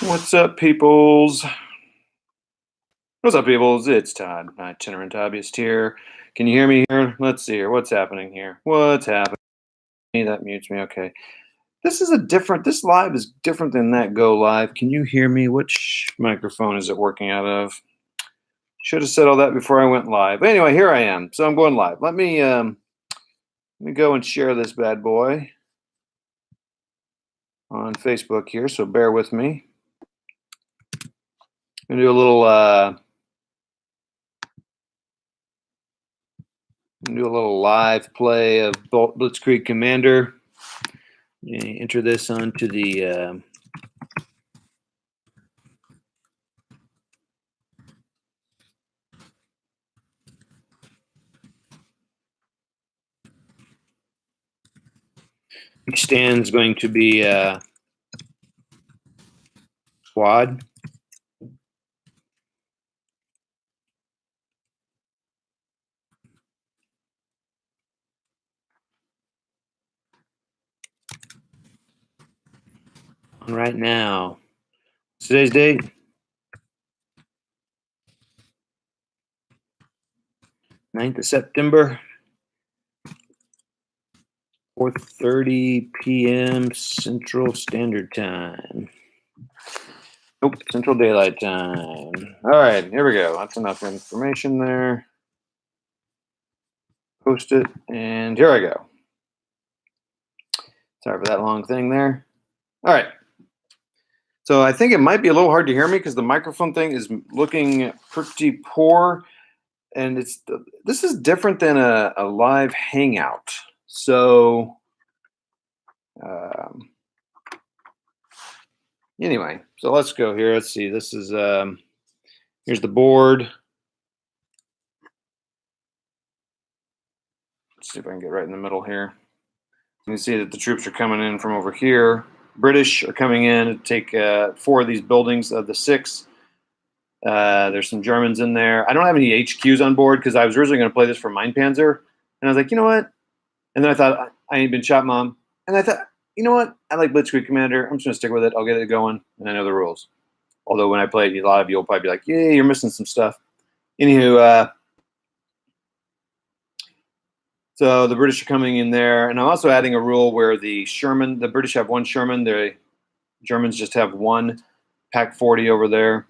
What's up, peoples? What's up, peoples? It's Todd, itinerant hobbyist here. Can you hear me here? Let's see here. What's happening here? What's happening? That mutes me. Okay. This live is different than that go live. Can you hear me? Which microphone is it working out of? Should have said all that before I went live. But anyway, here I am. So I'm going live. Let me go and share this bad boy on Facebook here. So bear with me. I'm gonna do a little live play of Blitzkrieg Commander. Enter this onto the each stand's going to be squad. Right now, today's date, 9th of September, 4:30 p.m. Central Standard Time. Nope, Central Daylight Time. All right, here we go. That's enough information there. Post it, and here I go. Sorry for that long thing there. All right. So I think it might be a little hard to hear me because the microphone thing is looking pretty poor. And this is different than a live hangout. So anyway, so let's go here. Let's see. This is here's the board. Let's see if I can get right in the middle here. You can see that the troops are coming in from over here. British are coming in to take 4 of these buildings of the 6. There's some Germans in there. I don't have any HQs on board because I was originally going to play this for Mein Panzer. And I was like, you know what? And then I thought, I ain't been shot, Mom. And I thought, you know what? I like Blitzkrieg Commander. I'm just going to stick with it. I'll get it going. And I know the rules. Although when I play it, a lot of you will probably be like, yeah, you're missing some stuff. Anywho, so the British are coming in there. And I'm also adding a rule where the British have 1 Sherman. The Germans just have 1 Pack 40 over there.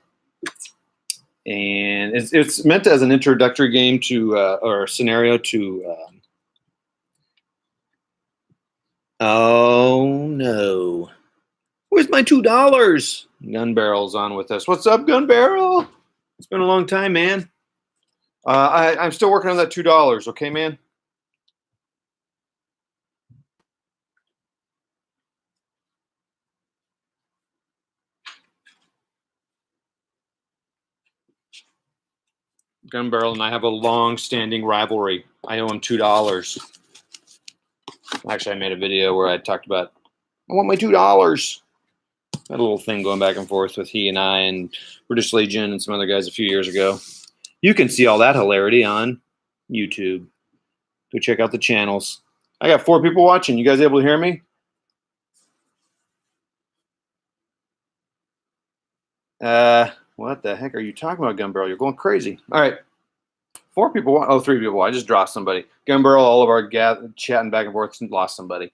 And it's meant as an introductory game to or scenario to. Oh no! Where's my $2? Gun Barrel's on with us. What's up, Gun Barrel? It's been a long time, man. I'm still working on that $2. Okay, man. Gun Barrel and I have a long-standing rivalry. I owe him $2. Actually, I made a video where I talked about I want my $2. Had a little thing going back and forth with he and I and British Legion and some other guys a few years ago. You can see all that hilarity on YouTube. Go check out the channels. I got 4 people watching. You guys able to hear me? What the heck are you talking about, Gun Barrel? You're going crazy. All right. 4 people. Oh, 3 people. I just dropped somebody. Gun Barrel, all of our chatting back and forth, lost somebody.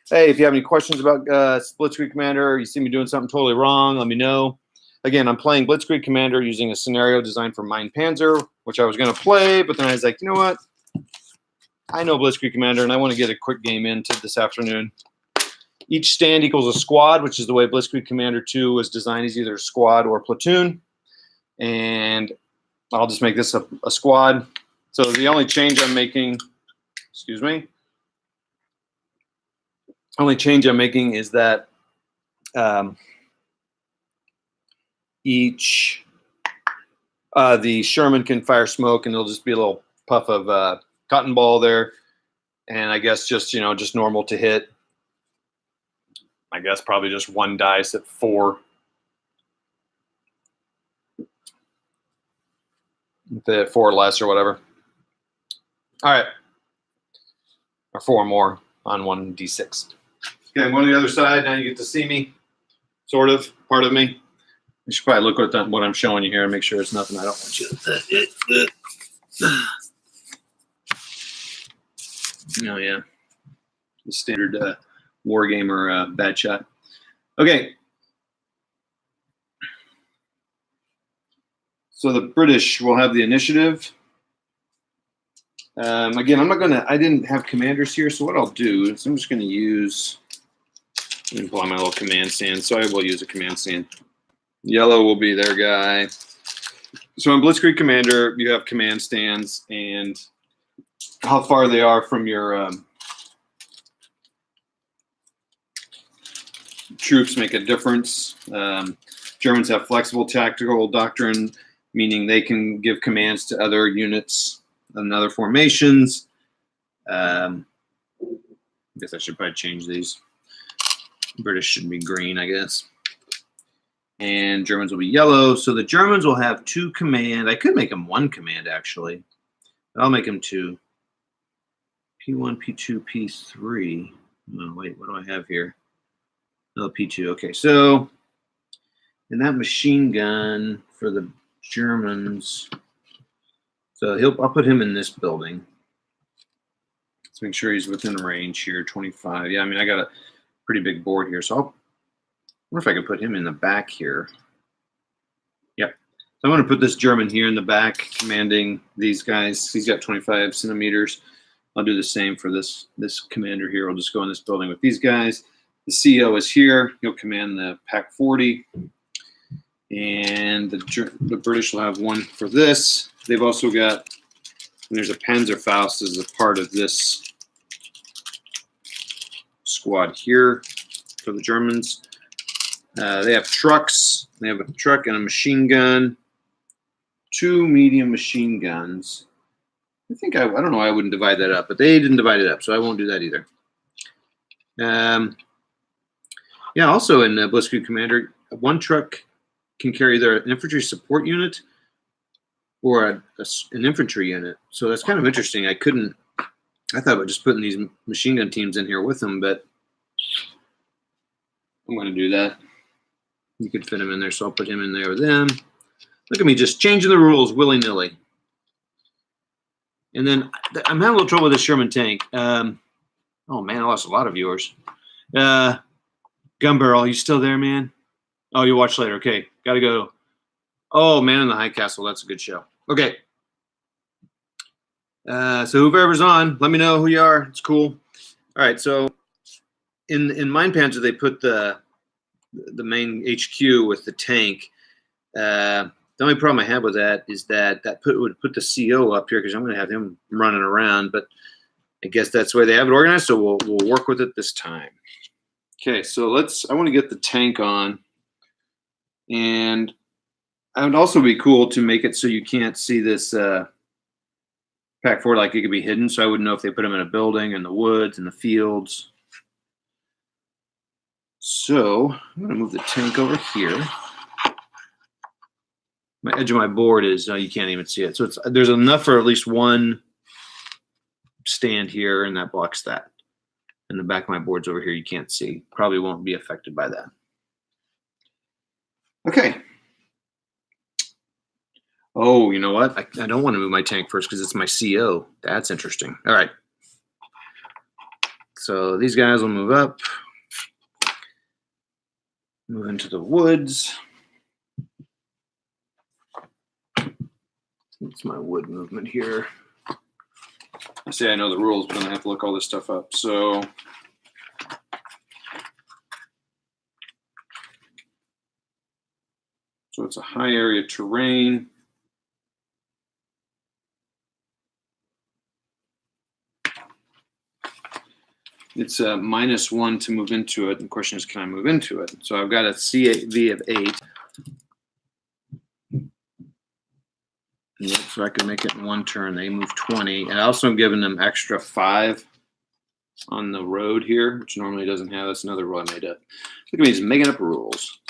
Hey, if you have any questions about Blitzkrieg Commander, or you see me doing something totally wrong, let me know. Again, I'm playing Blitzkrieg Commander using a scenario designed for Mein Panzer, which I was going to play, but then I was like, you know what? I know Blitzkrieg Commander, and I want to get a quick game into this afternoon. Each stand equals a squad, which is the way Blitzkrieg Commander 2 was designed as either a squad or platoon. And I'll just make this a squad. So the only change I'm making, only change I'm making is that each the Sherman can fire smoke, and it'll just be a little puff of cotton ball there, and I guess just just normal to hit. I guess probably just 1 dice at 4. The 4 or less or whatever. All right, or 4 more on 1d6. Okay, I'm on the other side. Now you get to see me, sort of, part of me. You should probably look at what I'm showing you here and make sure it's nothing I don't want you to. Oh, yeah. The standard war gamer bad shot. Okay. So the British will have the initiative. Again, I didn't have commanders here, so what I'll do is I'm just going to use, let me pull out my little command stand. So I will use a command stand. Yellow will be their guy. So in Blitzkrieg Commander, you have command stands, and how far they are from your troops make a difference. Germans have flexible tactical doctrine, meaning they can give commands to other units and other formations. I guess I should probably change these. British should be green, I guess. And Germans will be yellow. So the Germans will have 2 command. I could make them 1 command, actually. But I'll make them 2. P1, P2, P3. Oh, wait, what do I have here? Oh, P2. Okay, so in that machine gun for the Germans, so I'll put him in this building. Let's make sure he's within range here, 25. Yeah, I mean, I got a pretty big board here, so I wonder if I could put him in the back here. Yep. So I'm going to put this German here in the back, commanding these guys. He's got 25 centimeters. I'll do the same for this commander here. I'll just go in this building with these guys. The CO is here. He'll command the Pac 40. And the British will have 1 for this. They've also got, and there's a Panzerfaust as a part of this squad here for the Germans. They have trucks. They have a truck and a machine gun. 2 medium machine guns. I think I don't know why I wouldn't divide that up, but they didn't divide it up, so I won't do that either. Yeah, also in Blitzkrieg Commander, 1 truck can carry either an infantry support unit or an infantry unit. So that's kind of interesting. I thought about just putting these machine gun teams in here with them, but I'm going to do that. You could fit him in there, so I'll put him in there with them. Look at me just changing the rules willy-nilly. And then I'm having a little trouble with this Sherman tank. Oh, man, I lost a lot of viewers. Gun Barrel, you still there, man? Oh, you watch later. Okay, got to go. Oh, Man in the High Castle. That's a good show. Okay. So whoever's on, let me know who you are. It's cool. All right, so in Mine Panzer, they put the main HQ with the tank. The only problem I have with that is that would put the CO up here because I'm going to have him running around. But I guess that's the way they have it organized, so we'll work with it this time. Okay, so I want to get the tank on. And it would also be cool to make it so you can't see this Pac 4, like it could be hidden. So I wouldn't know if they put them in a building, in the woods, in the fields. So I'm going to move the tank over here. My edge of my board is, you can't even see it. So there's enough for at least 1 stand here, and that blocks that. And the back of my board's over here, you can't see. Probably won't be affected by that. Okay. Oh, you know what? I don't want to move my tank first because it's my CO. That's interesting. All right. So these guys will move up. Move into the woods. It's my wood movement here. I say I know the rules, but then I have to look all this stuff up. So it's a high area terrain. It's a -1 to move into it. The question is, can I move into it? So I've got a CV of 8. Yep, so I can make it in 1 turn. They move 20. And I also am giving them extra 5 on the road here, which normally doesn't have. That's another rule I made up. Look at me, just making up rules.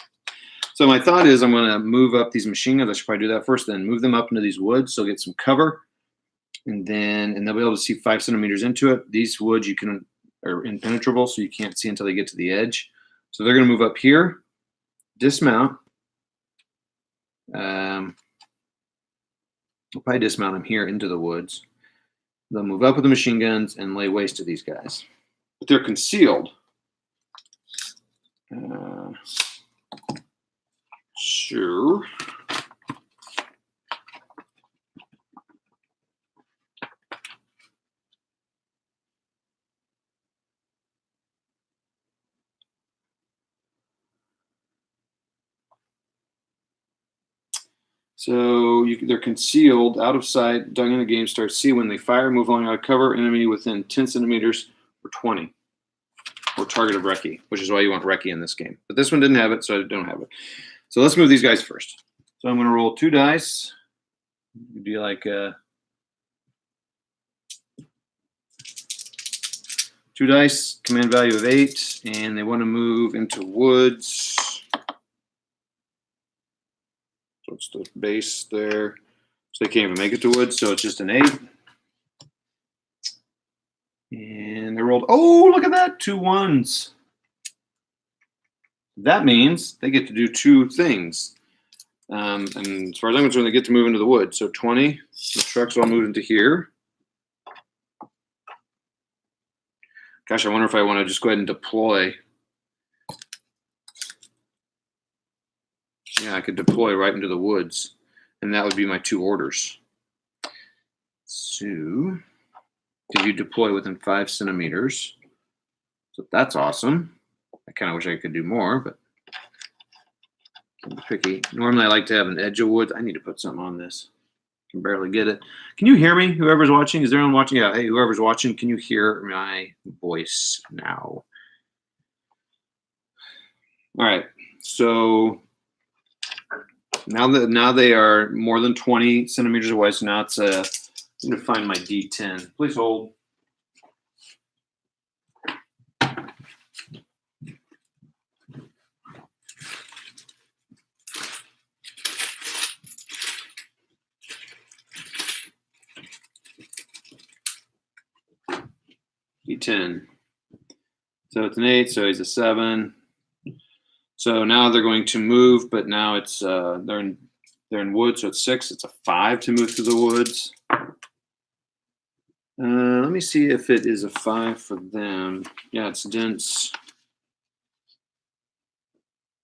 So my thought is I'm going to move up these machine guns. I should probably do that first, then move them up into these woods so get some cover. And they'll be able to see 5 centimeters into it. These woods are impenetrable, so you can't see until they get to the edge. So they're going to move up here, dismount, I'll probably dismount them here into the woods. They'll move up with the machine guns and lay waste to these guys. But they're concealed. Sure. So they're concealed, out of sight, dug in the game, start C. When they fire, move along out of cover, enemy within 10 centimeters or 20. Or target of Recce, which is why you want Recce in this game. But this one didn't have it, so I don't have it. So let's move these guys first. So I'm going to roll 2 dice. Do like 2 dice, command value of 8, and they want to move into woods. So it's the base there. So they can't even make it to woods, so it's just an 8. And they rolled, oh, look at that, 2 1s. That means they get to do 2 things. And as far as I'm concerned, they get to move into the woods. So 20, the trucks all move into here. Gosh, I wonder if I want to just go ahead and deploy. Yeah, I could deploy right into the woods. And that would be my 2 orders. So, did you deploy within 5 centimeters? So that's awesome. I kind of wish I could do more, but it's tricky. Normally I like to have an edge of woods. I need to put something on this. I can barely get it. Can you hear me, whoever's watching? Is there anyone watching? Yeah, hey, whoever's watching, can you hear my voice now? All right, so now they are more than 20 centimeters away, so now it's I'm going to find my D10. Please hold. D10. So it's an 8, so he's a 7. So now they're going to move, but now it's they're in woods, so it's 6. It's a 5 to move through the woods. Let me see if it is a 5 for them. Yeah, it's dense.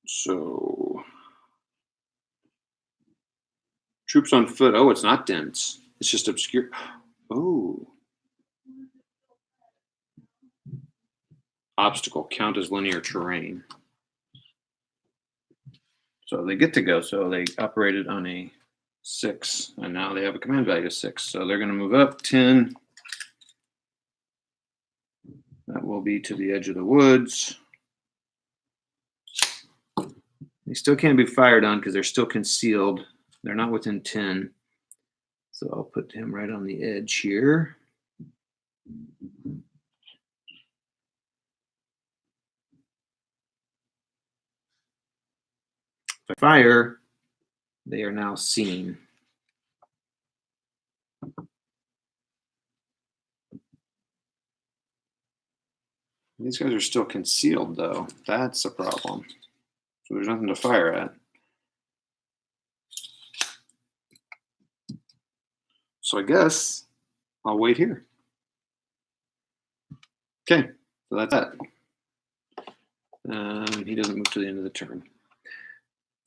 So troops on foot. Oh, it's not dense. It's just obscure. Oh. Obstacle, count as linear terrain. So they get to go. So they operated on a 6, and now they have a command value of 6. So they're going to move up 10. That will be to the edge of the woods. They still can't be fired on because they're still concealed. They're not within 10. So I'll put him right on the edge here. If I fire, they are now seen. These guys are still concealed, though. That's a problem. So there's nothing to fire at. So I guess I'll wait here. Okay, so that's that. He doesn't move to the end of the turn.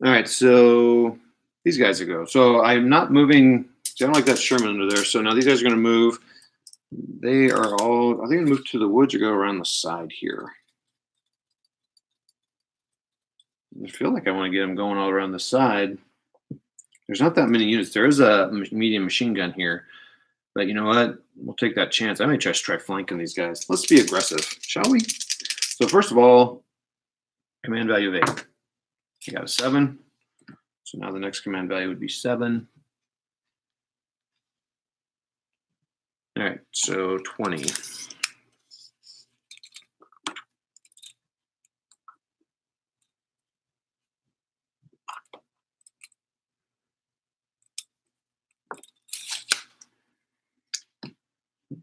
All right, so these guys are go. So I'm not moving. See, I don't like that Sherman under there. So now these guys are going to move. They are all, are they going to move to the woods or go around the side here? I feel like I want to get them going all around the side. There's not that many units. There is a medium machine gun here. But you know what? We'll take that chance. I may just try flanking these guys. Let's be aggressive, shall we? So first of all, command value of 8. You got a 7. So now the next command value would be 7. All right, so 20.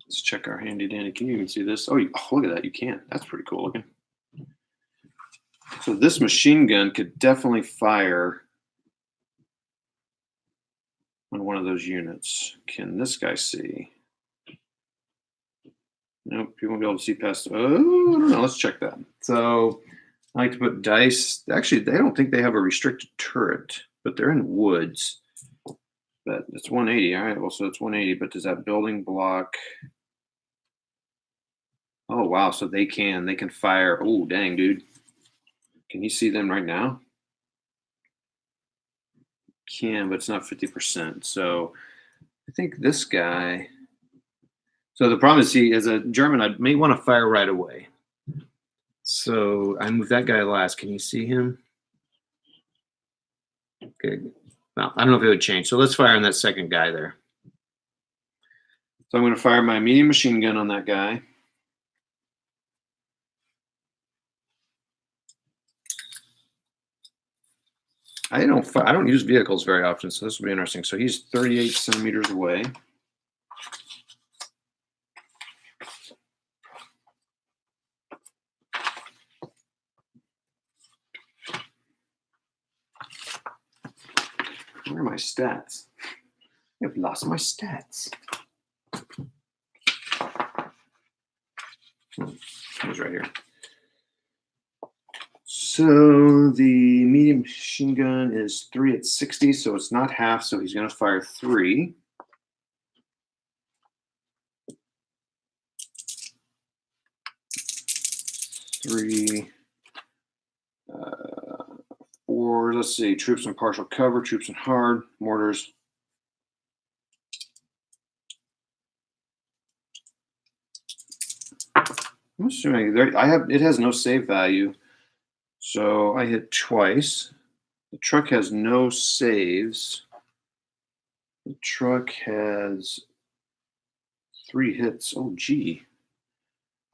Let's check our handy dandy. Can you even see this? Oh, look at that. You can. That's pretty cool looking. So this machine gun could definitely fire one of those units. Can this guy see? Nope, you won't be able to see past. Oh, I don't know. Let's check that. So I like to put dice. Actually, they don't think they have a restricted turret, but they're in woods. But it's 180. All right, well, so it's 180. But does that building block? Oh wow, so they can fire. Oh dang, dude. Can you see them right now? Can, but it's not 50%. So I think this guy. So the problem is, see, as a German, I may want to fire right away. So I moved that guy last. Can you see him? Okay. Well, I don't know if it would change. So let's fire on that second guy there. So I'm going to fire my medium machine gun on that guy. I don't use vehicles very often, so this will be interesting. So he's 38 centimeters away. Where are my stats? I've lost my stats. It was right here. So the medium machine gun is 3 at 60, so it's not half, so he's going to fire 3. Three, 4, let's see, troops in partial cover, troops in hard, mortars. I'm assuming it has no save value. So I hit twice. The truck has no saves. The truck has 3 hits. Oh, gee.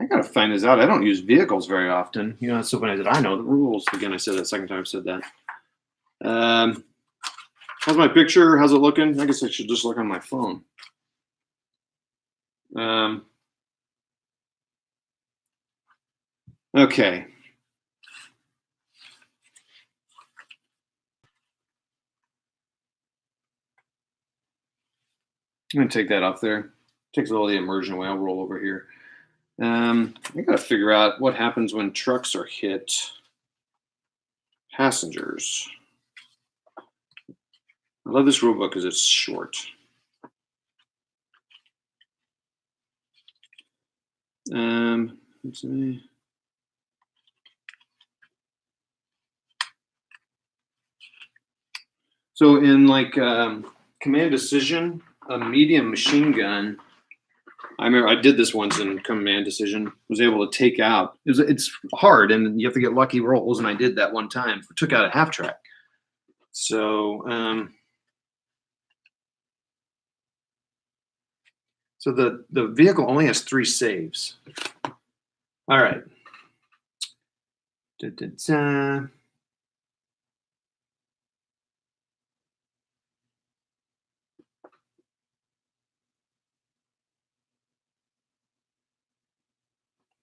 I gotta find this out. I don't use vehicles very often. You know, that's so funny that I know the rules. Again, I said that second time I've said that. How's my picture? How's it looking? I guess I should just look on my phone. Okay. I'm gonna take that off there. Takes all the immersion away. I'll roll over here. I gotta figure out what happens when trucks are hit passengers. I love this rule book because it's short. Let's see. So in like command decision, a medium machine gun. I remember I did this once in command decision. Was able to take out. It's hard, and you have to get lucky rolls. And I did that one time. Took out a half track. So so the vehicle only has 3 saves. All right. Da-da-da.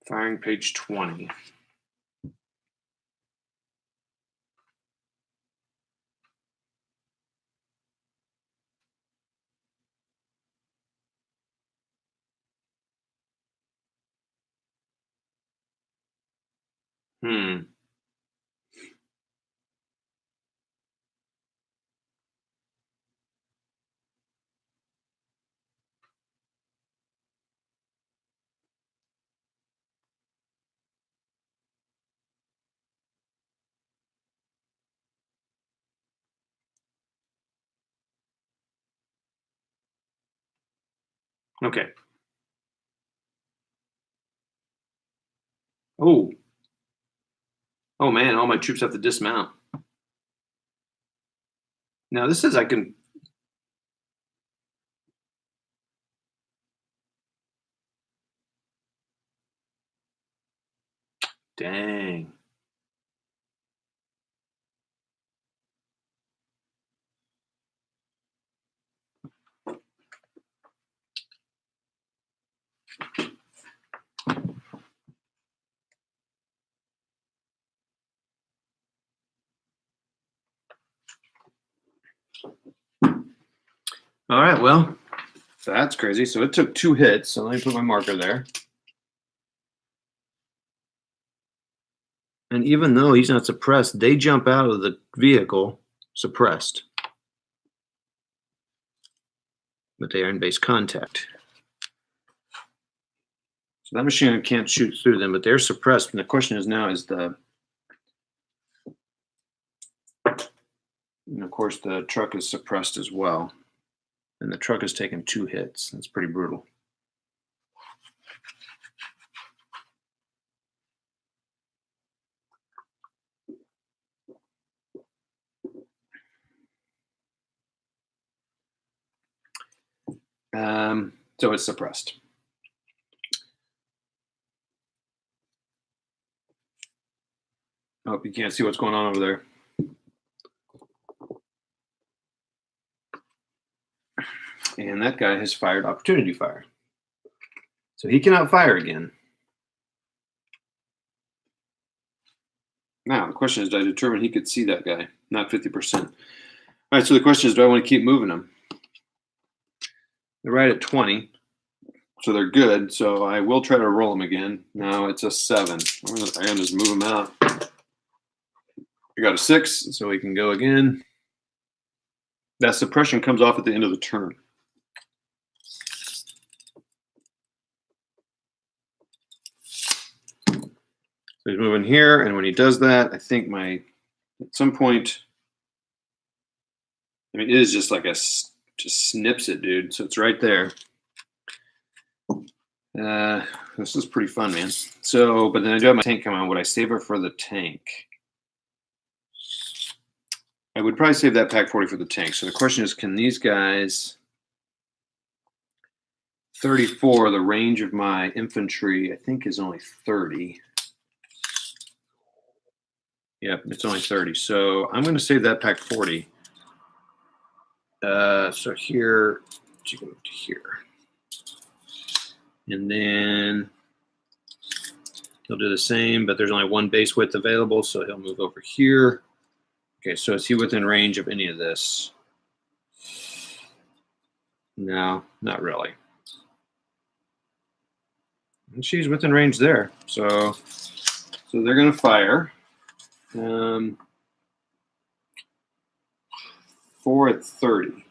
Firing page 20. Okay. Oh. Oh man, all my troops have to dismount. Now this says I can. Dang. All right, well, that's crazy. So it took 2 hits. So let me put my marker there. And even though he's not suppressed, they jump out of the vehicle suppressed. But they are in base contact. So that machine gun can't shoot through them, but they're suppressed. And the question is now is and of course the truck is suppressed as well. And the truck has taken 2 hits. That's pretty brutal. So it's suppressed. Oh, you can't see what's going on over there. And that guy has fired opportunity fire. So he cannot fire again. Now, the question is, did I determine he could see that guy? Not 50%. All right, so the question is, do I want to keep moving him? They're right at 20. So they're good. So I will try to roll them again. Now it's a 7. I'm going to just move them out. I got a 6, so we can go again. That suppression comes off at the end of the turn. So he's moving here, and when he does that, I think at some point, I mean, it is just like just snips it, dude. So it's right there. This is pretty fun, man. So, but then I do have my tank come on. Would I save it for the tank? I would probably save that pack 40 for the tank. So the question is, can these guys 34, the range of my infantry, I think is only 30. Yep, it's only 30. So I'm going to save that pack 40. So here, you go to here. And then he'll do the same, but there's only 1 base width available, so he'll move over here. Okay, so is he within range of any of this? No, not really. And she's within range there. So they're going to fire. 4 at 30.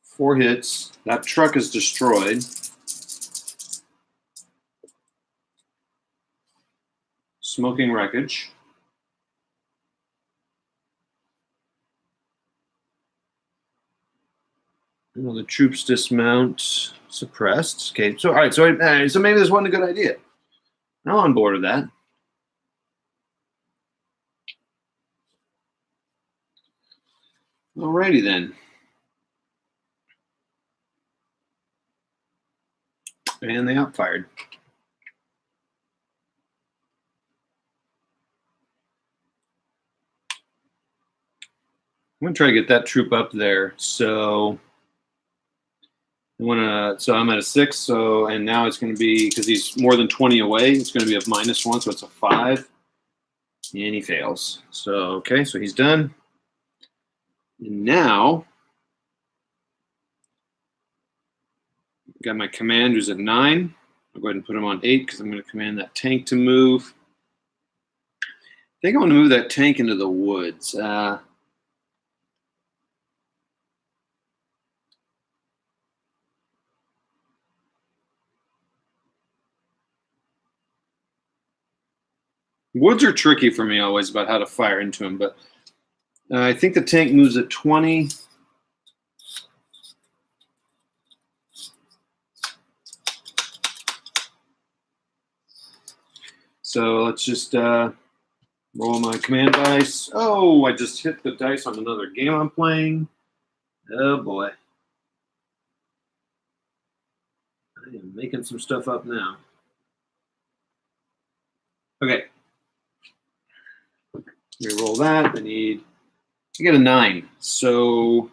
Four hits. That truck is destroyed. Smoking wreckage. Well, the troops dismount. Suppressed. Okay, so all right, so maybe this wasn't a good idea. I'm on board with that. Alrighty then. And they outfired. I'm gonna try to get that troop up there. So I'm at a 6. So and now it's gonna be, because he's more than 20 away, it's gonna be a -1, so it's a 5. And he fails. So okay, so he's done. And now got my command who's at 9. I'll go ahead and put him on 8 because I'm going to command that tank to move. I think I want to move that tank into the woods. Woods are tricky for me always about how to fire into them, but I think the tank moves at 20. So let's just roll my command dice. Oh, I just hit the dice on another game I'm playing. Oh boy. I am making some stuff up now. Okay. Reroll that. I get a 9. So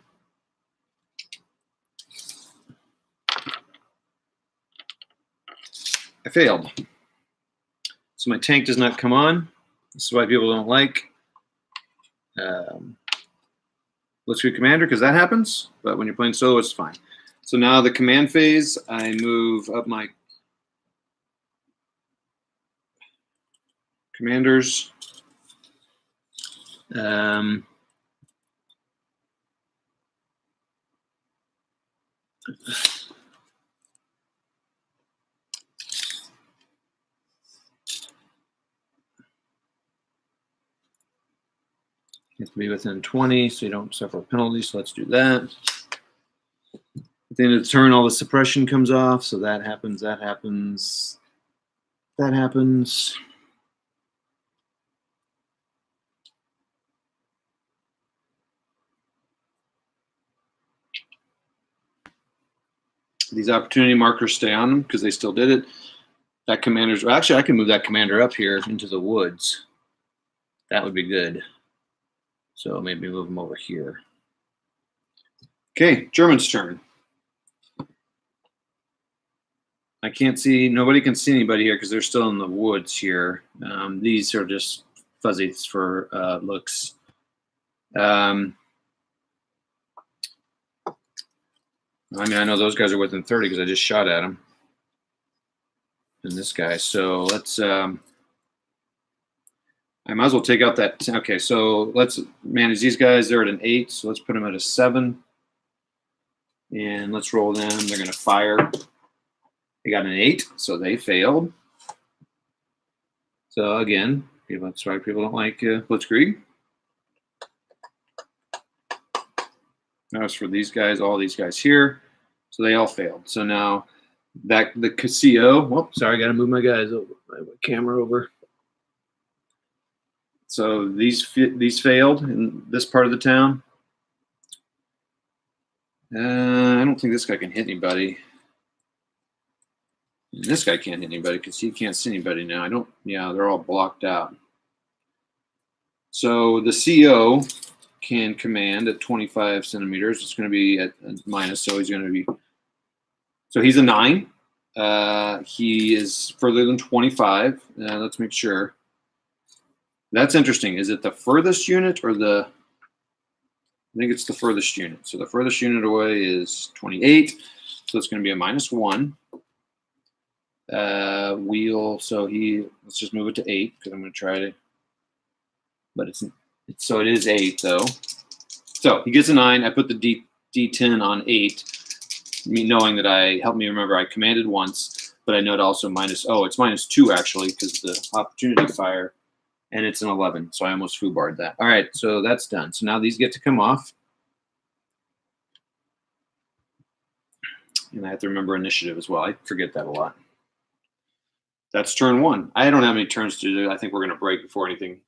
I failed. So my tank does not come on. This is why people don't like Blitzkrieg Commander, because that happens. But when you're playing solo, it's fine. So now the command phase, I move up my commanders. You have to be within 20 so you don't suffer a penalty, so let's do that. At the end of the turn, all the suppression comes off, so that happens, that happens, that happens. These opportunity markers stay on them because they still did it. That commander's, well, actually, I can move that commander up here into the woods. That would be good. So maybe move them over here. Okay, German's turn. I can't see, nobody can see anybody here because they're still in the woods here. These are just fuzzies for looks. I mean, I know those guys are within 30 because I just shot at them. And this guy. So let's, I might as well take out that. Okay, so let's manage these guys. They're at an 8, so let's put them at a 7. And let's roll them. They're going to fire. They got an 8, so they failed. So again, that's why people don't like Blitzkrieg. Now it's for these guys, all these guys here. So they all failed. So now that the Casio, whoop, sorry, I got to move my guys over, my camera over. So these failed in this part of the town. I don't think this guy can hit anybody. And this guy can't hit anybody because he can't see anybody now. I don't, yeah, they're all blocked out. So the CO can command at 25 centimeters. It's going to be at minus, so he's going to be, so he's a 9. He is further than 25. Let's make sure. That's interesting. Is it the furthest unit or the, I think it's the furthest unit. So the furthest unit away is 28. So it's going to be a -1. Wheel, so let's just move it to 8 because I'm going to try to, but so it is 8 though. So he gets a 9. I put the D10 on 8, me knowing that helped me remember I commanded once, but I note also it's -2 actually because the opportunity fire, and it's an 11. So I almost foobarred that. All right, so that's done. So now these get to come off. And I have to remember initiative as well. I forget that a lot. That's turn 1. I don't have any turns to do. I think we're going to break before anything.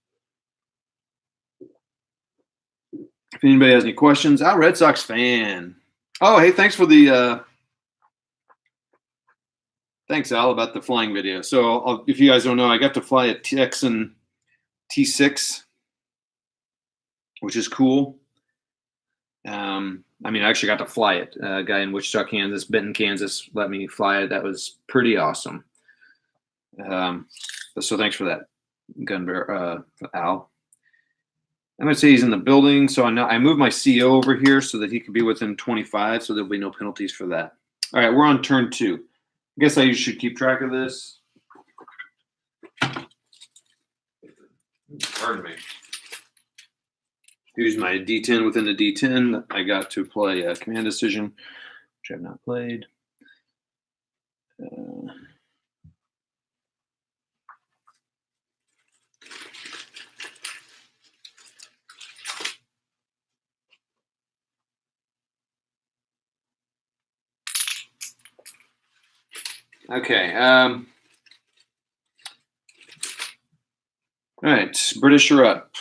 If anybody has any questions, Red Sox fan. Oh, hey, thanks for the thanks, Al, about the flying video. So if you guys don't know, I got to fly a Texan T6, which is cool. I mean, I actually got to fly it. A guy in Wichita, Kansas, Benton, Kansas, let me fly it. That was pretty awesome. So thanks for that, Al. I'm going to say he's in the building. So I moved my CO over here so that he could be within 25, so there'll be no penalties for that. All right, we're on turn 2. I guess I should keep track of this. Pardon me. Here's my D10 within the D10. I got to play a command decision, which I have not played. Okay. All right, British are up.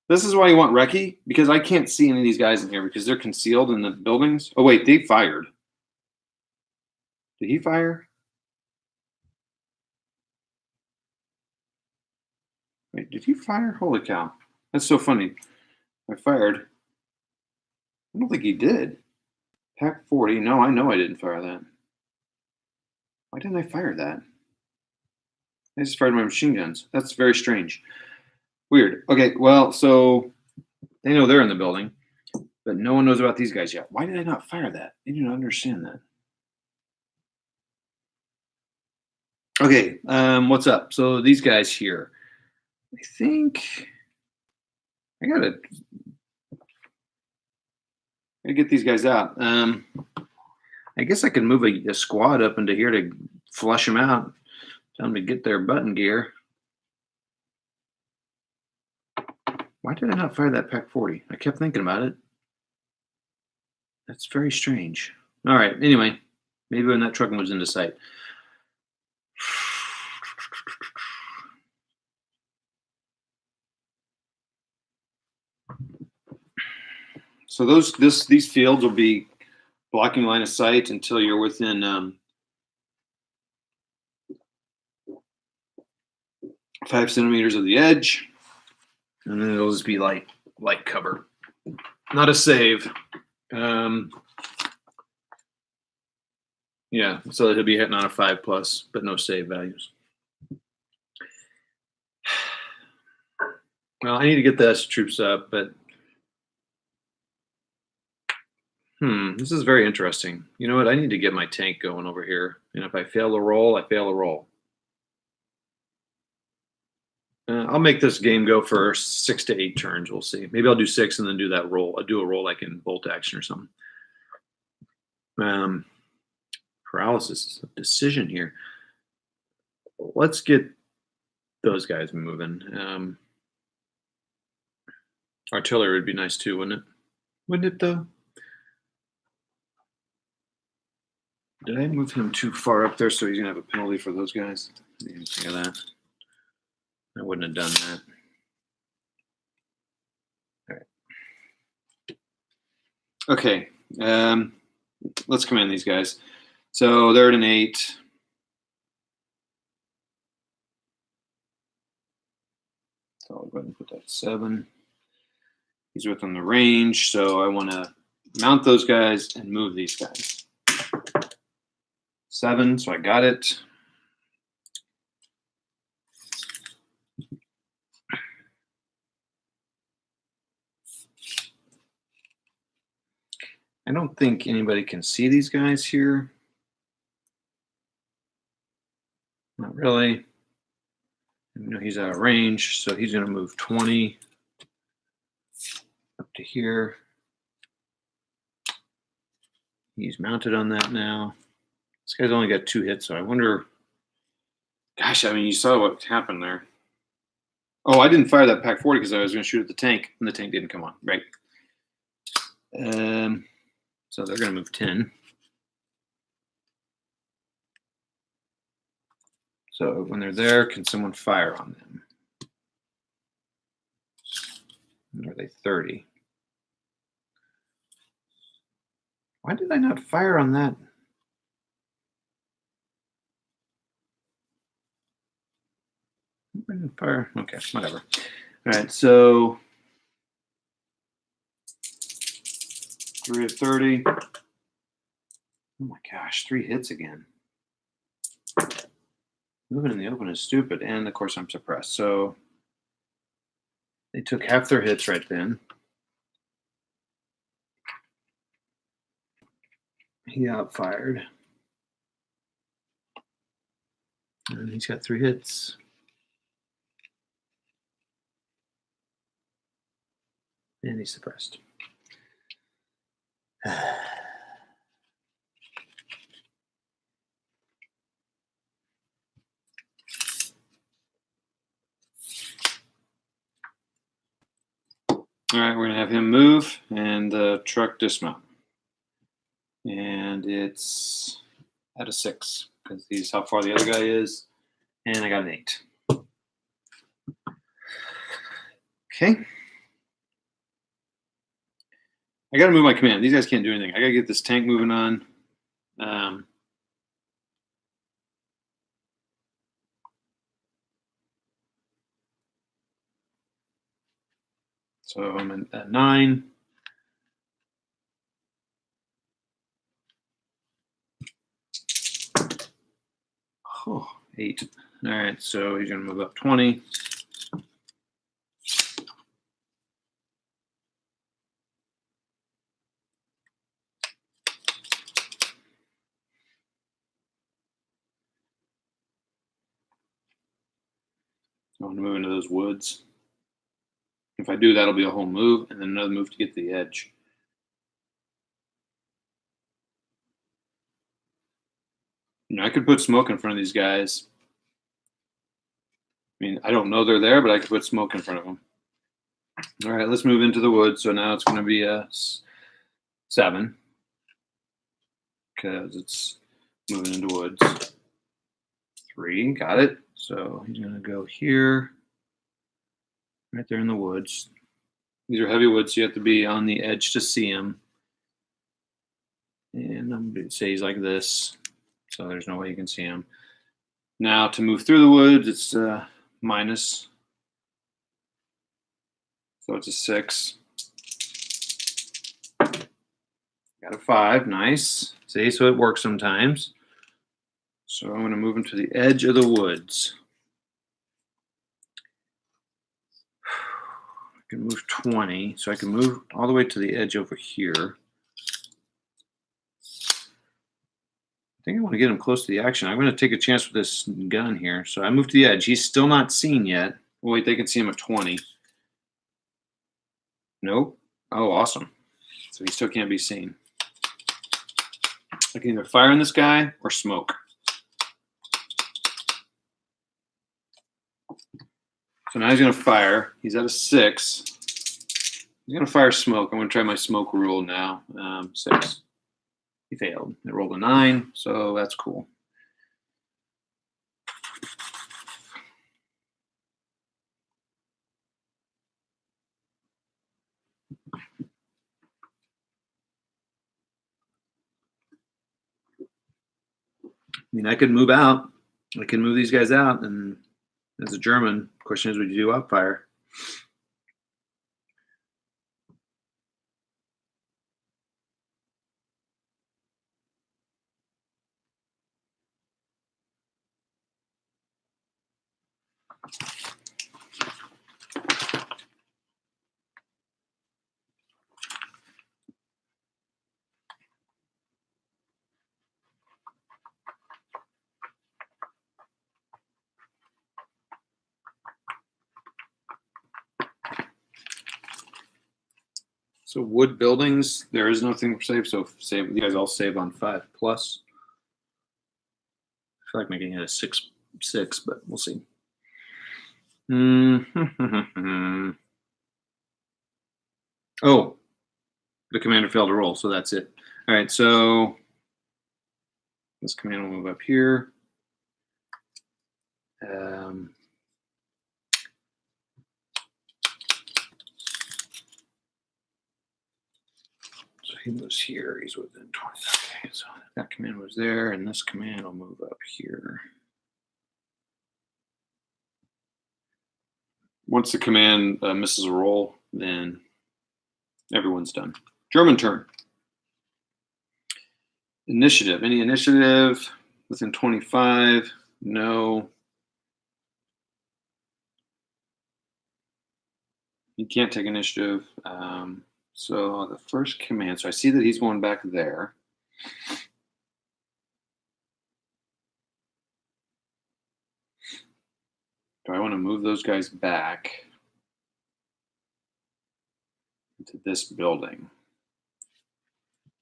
This is why you want Recce, because I can't see any of these guys in here because they're concealed in the buildings. Oh, wait, they fired. Did he fire? Wait, did he fire? Holy cow. That's so funny. I fired. I don't think he did. Pack 40. No, I know I didn't fire that. Why didn't I fire that? They just fired my machine guns. That's very strange. Weird. Okay, well, so they know they're in the building, but no one knows about these guys yet. Why did I not fire that? I didn't understand that. Okay, what's up? So these guys here. I think I gotta get these guys out. I guess I can move a squad up into here to flush them out. Tell them to get their button gear. Why did I not fire that Pack 40? I kept thinking about it. That's very strange. All right, anyway, maybe when that truck moves into sight. So these fields will be blocking line of sight until you're within 5 centimeters of the edge, and then it'll just be light cover, not a save. Yeah, so he'll be hitting on a 5+, but no save values. Well, I need to get the S troops up, but this is very interesting. You know what? I need to get my tank going over here, and if I fail to roll, I fail to roll. I'll make this game go for 6 to 8 turns. We'll see. Maybe I'll do 6 and then do that roll. I'll do a roll like in bolt action or something. Paralysis of decision here. Let's get those guys moving. Artillery would be nice too, wouldn't it? Wouldn't it though? Did I move him too far up there so he's gonna have a penalty for those guys? I didn't even think of that. I wouldn't have done that. All right. Okay. Let's command these guys. So they're at an 8. So I'll go ahead and put that 7. He's within the range, so I want to mount those guys and move these guys. 7, so I got it. I don't think anybody can see these guys here. Not really. You know, he's out of range, so he's going to move 20 up to here. He's mounted on that now. This guy's only got 2 hits, so I wonder. Gosh, I mean, you saw what happened there. Oh, I didn't fire that Pack 40 because I was going to shoot at the tank, and the tank didn't come on. Right. So they're going to move 10. So when they're there, can someone fire on them? Or are they 30? Why did I not fire on that? I didn't fire. Okay, whatever. All right, so 3 of 30. Oh my gosh, 3 hits again. Moving in the open is stupid, and of course I'm suppressed. So they took half their hits right then. He outfired. And he's got 3 hits. And he's suppressed. All right, we're going to have him move and the truck dismount. And it's at a 6 because he's how far the other guy is. And I got an 8. Okay. I got to move my command. These guys can't do anything. I got to get this tank moving on. So I'm at 9. Oh, 8. All right, so he's going to move up 20. I want to move into those woods. If I do, that'll be a whole move, and then another move to get to the edge. You know, I could put smoke in front of these guys. I mean, I don't know they're there, but I could put smoke in front of them. All right, let's move into the woods. So now it's going to be a 7 because it's moving into woods. 3, got it. So he's going to go here, right there in the woods. These are heavy woods, so you have to be on the edge to see him. And I'm going to say he's like this, so there's no way you can see him. Now to move through the woods, it's minus. So it's a 6. Got a 5, nice. See, so it works sometimes. So I'm going to move him to the edge of the woods. I can move 20, so I can move all the way to the edge over here. I think I want to get him close to the action. I'm going to take a chance with this gun here. So I move to the edge. He's still not seen yet. Oh, wait, they can see him at 20. Nope. Oh, awesome. So he still can't be seen. I can either fire on this guy or smoke. So now he's going to fire. He's at a 6. He's going to fire smoke. I'm going to try my smoke rule now. 6. He failed. It rolled a 9, so that's cool. I mean, I could move out. I can move these guys out, and as a German, the question is, would you do upfire? So wood buildings, there is nothing for save. So save, you guys all save on 5+. I feel like making it a 6, but we'll see. Oh, the commander failed to roll, so that's it. All right, so this command will move up here. So he moves here. He's within 20. Okay, so that command was there, and this command will move up here. Once the command misses a roll, then everyone's done. German turn. Initiative. Any initiative within 25? No. You can't take initiative. So the first command. So I see that he's going back there. Do I want to move those guys back into this building?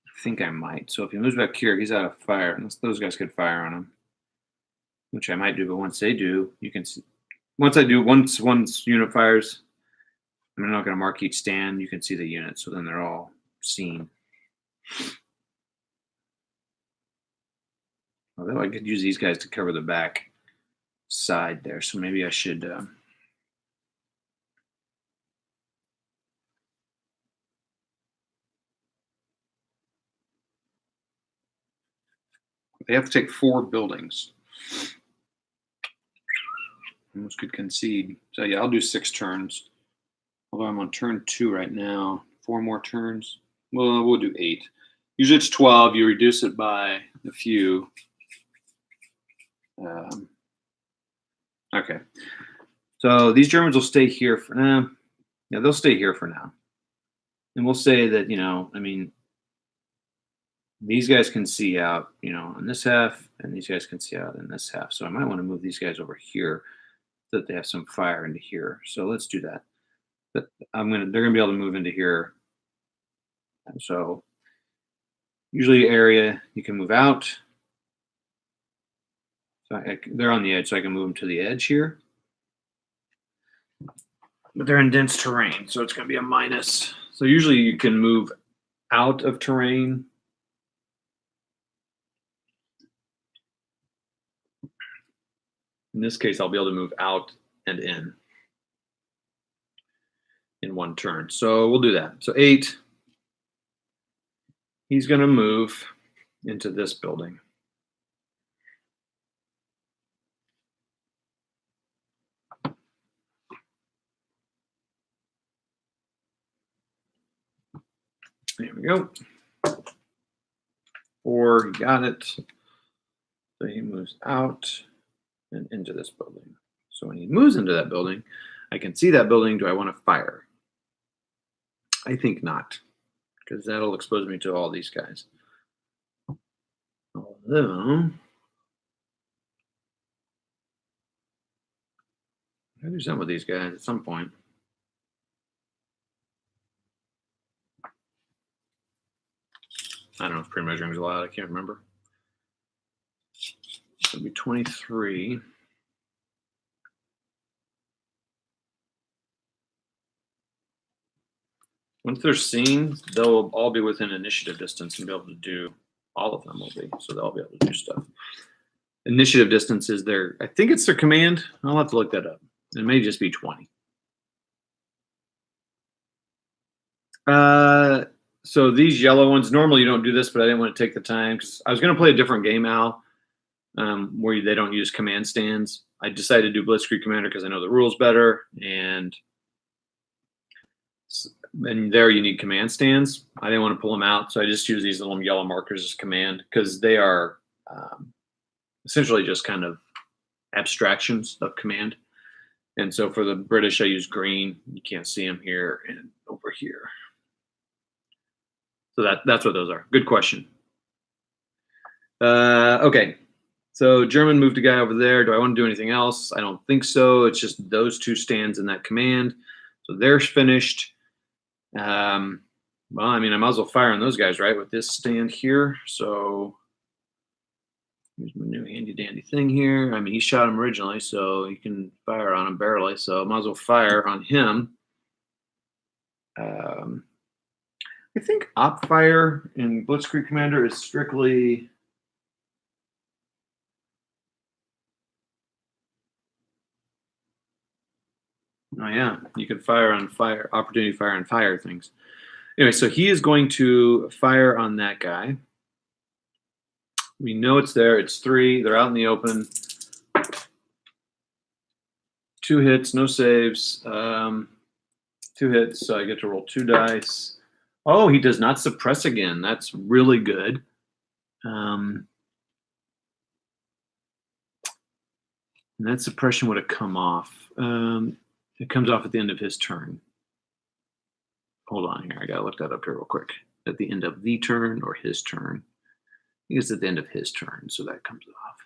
I think I might. So if he moves back here, he's out of fire. Unless those guys could fire on him, which I might do. But once they do, you can see. Once I do, once unit fires, I'm not going to mark each stand. You can see the unit, so then they're all seen. Although I could use these guys to cover the back side there, so maybe I should. They have to take 4 buildings. Almost could concede. So yeah, I'll do 6 turns. Although I'm on turn 2 right now. 4 more turns. Well, we'll do 8. Usually it's 12. You reduce it by a few. Okay. So these Germans will stay here for now. Yeah, they'll stay here for now. And we'll say that, I mean, these guys can see out, in this half, and these guys can see out in this half. So I might want to move these guys over here so that they have some fire into here. So let's do that. But they're gonna be able to move into here. And so usually area you can move out. So they're on the edge, so I can move them to the edge here. But they're in dense terrain, so it's going to be a minus. So usually you can move out of terrain. In this case, I'll be able to move out and in one turn. So we'll do that. So 8, he's going to move into this building. There we go. 4, he got it. So he moves out and into this building. So when he moves into that building, I can see that building. Do I want to fire? I think not, because that'll expose me to all these guys. Although, I do some with these guys at some point. I don't know if pre-measuring is allowed. I can't remember. It'll be 23. Once they're seen, they'll all be within initiative distance and be able to do, all of them will be, so they'll be able to do stuff. Initiative distance is their, I think it's their command. I'll have to look that up. It may just be 20. So these yellow ones, normally you don't do this, but I didn't want to take the time because I was going to play a different game, Al, where they don't use command stands. I decided to do Blitzkrieg Commander because I know the rules better, and there you need command stands. I didn't want to pull them out, so I just use these little yellow markers as command because they are essentially just kind of abstractions of command. And so for the British, I use green. You can't see them here and over here. So that's what those are. Good question. Okay, so German moved a guy over there. Do I want to do anything else? I don't think so. It's just those 2 stands in that command. So they're finished. Well, I mean, I might as well fire on those guys, right, with this stand here. So here's my new handy-dandy thing here. I mean, he shot him originally, so you can fire on him barely. So I might as well fire on him. I think op fire in Blitzkrieg Commander is strictly... Oh yeah, you can fire on fire, opportunity fire on fire things. Anyway, so he is going to fire on that guy. We know it's there. It's 3. They're out in the open. 2 hits, no saves. 2 hits, so I get to roll 2 dice. Oh, he does not suppress again. That's really good. And that suppression would have come off. It comes off at the end of his turn. Hold on here. I got to look that up here real quick. At the end of the turn or his turn. I think it's at the end of his turn, so that comes off.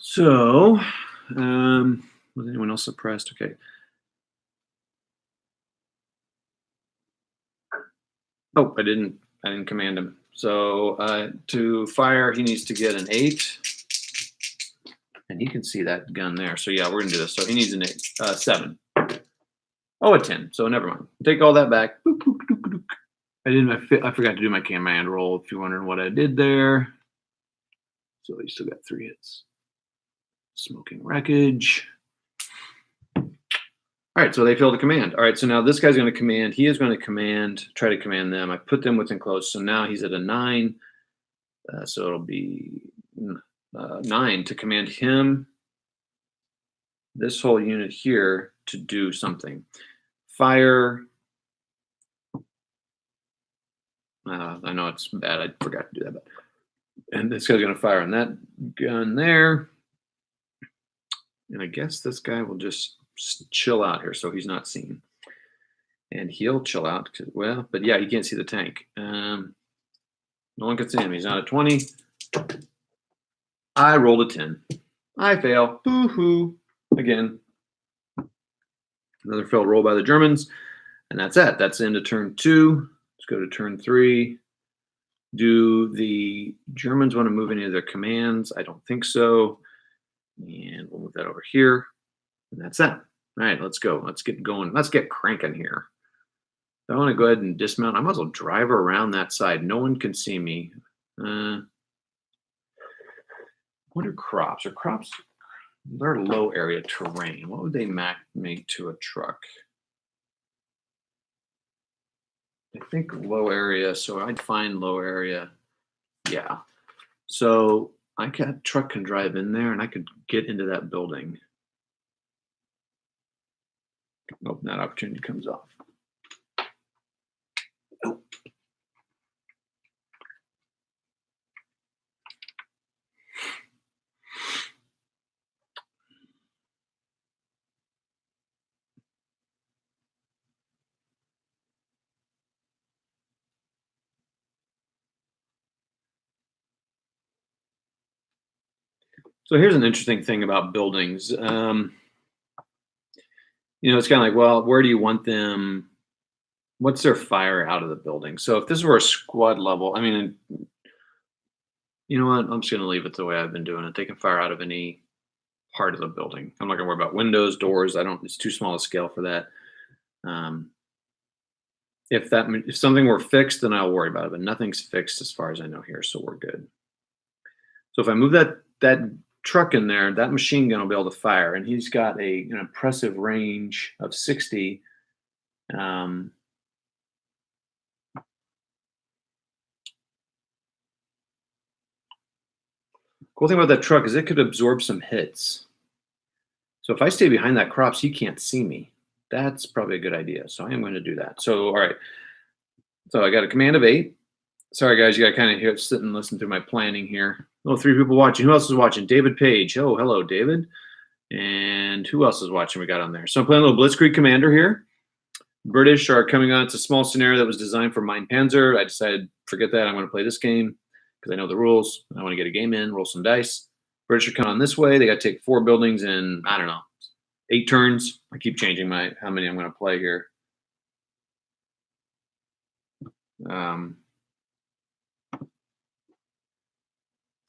So, was anyone else suppressed? Okay. Oh, I didn't command him. So to fire, he needs to get an 8. And he can see that gun there. So yeah, we're gonna do this. So he needs an 8, 7. Oh, a 10. So never mind. Take all that back. Boop, boop, boop, boop. I forgot to do my command roll. If you're wondering what I did there. So he still got 3 hits. Smoking wreckage. All right, so they failed to command. All right, so now this guy's going to command. He is going to try to command them. I put them within close. So now he's at a 9. So it'll be 9 to command him, this whole unit here, to do something. Fire. I know it's bad. I forgot to do that. And this guy's going to fire on that gun there. And I guess this guy will just chill out here so he's not seen. And he'll chill out, well, but yeah, he can't see the tank. No one can see him. He's not at 20. I rolled a 10. I fail. Boo-hoo. Again. Another failed roll by the Germans. And that's it. That's into turn 2. Let's go to turn 3. Do the Germans want to move any of their commands? I don't think so. And we'll move that over here. And that's that. All right, let's go. Let's get going. Let's get cranking here. I want to go ahead and dismount. I might as well drive around that side. No one can see me. What are crops? Are crops? They're low area terrain. What would they make to a truck? I think low area. So I'd find low area. Yeah. So truck can drive in there, and I could get into that building. Oh, that opportunity comes off. Oh. So here's an interesting thing about buildings. It's kind of like, well, where do you want them? What's their fire out of the building? So if this were a squad level, I mean, you know what? I'm just going to leave it the way I've been doing it. They can fire out of any part of the building. I'm not going to worry about windows, doors. It's too small a scale for that. If something were fixed, then I'll worry about it. But nothing's fixed as far as I know here, so we're good. So if I move that truck in there, that machine gun will be able to fire, and he's got an impressive range of 60. Cool thing about that truck is it could absorb some hits. So if I stay behind that crops, he can't see me. That's probably a good idea. So I am going to do that. So, all right. So I got a command of 8. Sorry, guys. You got to kind of sit and listen through my planning here. Oh, 3 people watching. Who else is watching? David Page. Oh, hello, David. And who else is watching? We got on there. So I'm playing a little Blitzkrieg Commander here. British are coming on. It's a small scenario that was designed for Mein Panzer. I decided, forget that. I'm going to play this game because I know the rules. I want to get a game in, roll some dice. British are coming on this way. They got to take 4 buildings in, I don't know, 8 turns. I keep changing how many I'm going to play here.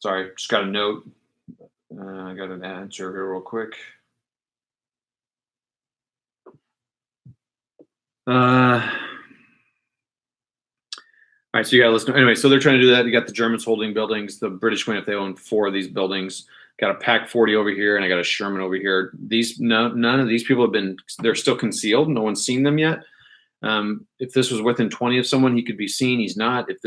Sorry, just got a note. I got an answer here real quick. All right, so you got to listen. Anyway, so they're trying to do that. You got the Germans holding buildings. The British win if they own 4 of these buildings. Got a PaK 40 over here, and I got a Sherman over here. None of these people have been. They're still concealed. No one's seen them yet. If this was within 20 of someone, he could be seen. He's not. If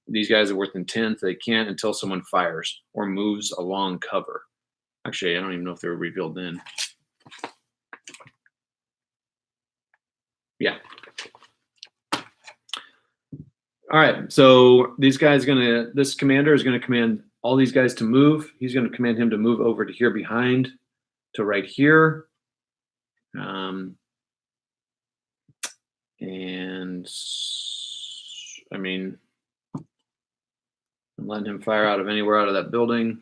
these guys are within 10, they can't until someone fires or moves along cover. Actually, I don't even know if they were revealed then. Yeah. All right, so this commander is going to command all these guys to move. He's going to command him to move over to here behind, to right here. And I mean, I'm letting him fire out of anywhere out of that building.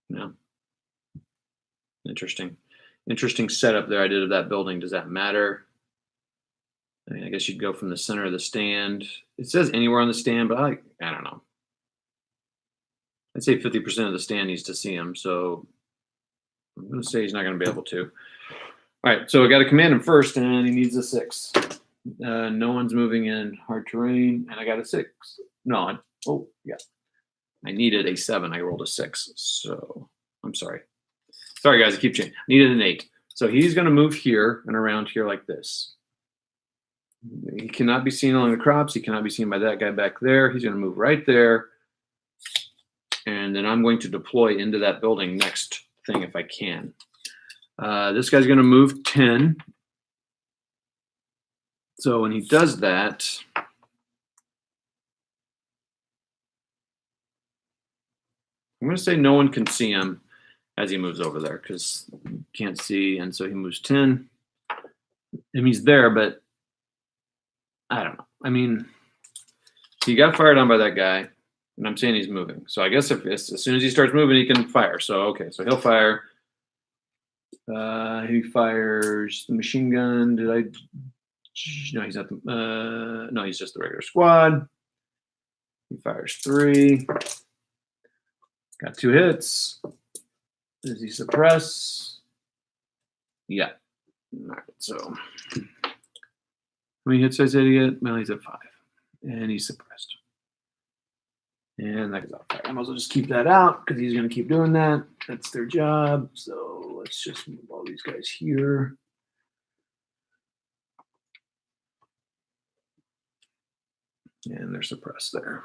No. Interesting setup there I did of that building. Does that matter? I mean, I guess you'd go from the center of the stand. It says anywhere on the stand, but I don't know. I'd say 50% of the stand needs to see him. So I'm going to say he's not going to be able to. All right, so I got to command him first, and he needs a 6. No one's moving in hard terrain, and I got a 6. No, I needed a 7. I rolled a 6. So I'm sorry. Sorry, guys, I keep changing. I needed an 8. So he's going to move here and around here like this. He cannot be seen along the crops. He cannot be seen by that guy back there. He's going to move right there. And then I'm going to deploy into that building next thing if I can. This guy's going to move 10. So when he does that, I'm going to say no one can see him as he moves over there because you can't see, and so he moves 10. I mean, he's there, but I don't know. I mean, he got fired on by that guy, and I'm saying he's moving. So I guess if as soon as he starts moving, he can fire. So okay, so he'll fire. He fires the machine gun. Did I? No, he's not the. No, he's just the regular squad. He fires 3. Got 2 hits. Does he suppress? Yeah. All right. So how many hits I said he get? Well, he's at 5, and he's suppressed. And that goes out fire. I might as well just keep that out because he's going to keep doing that. That's their job. So let's just move all these guys here. And they're suppressed there.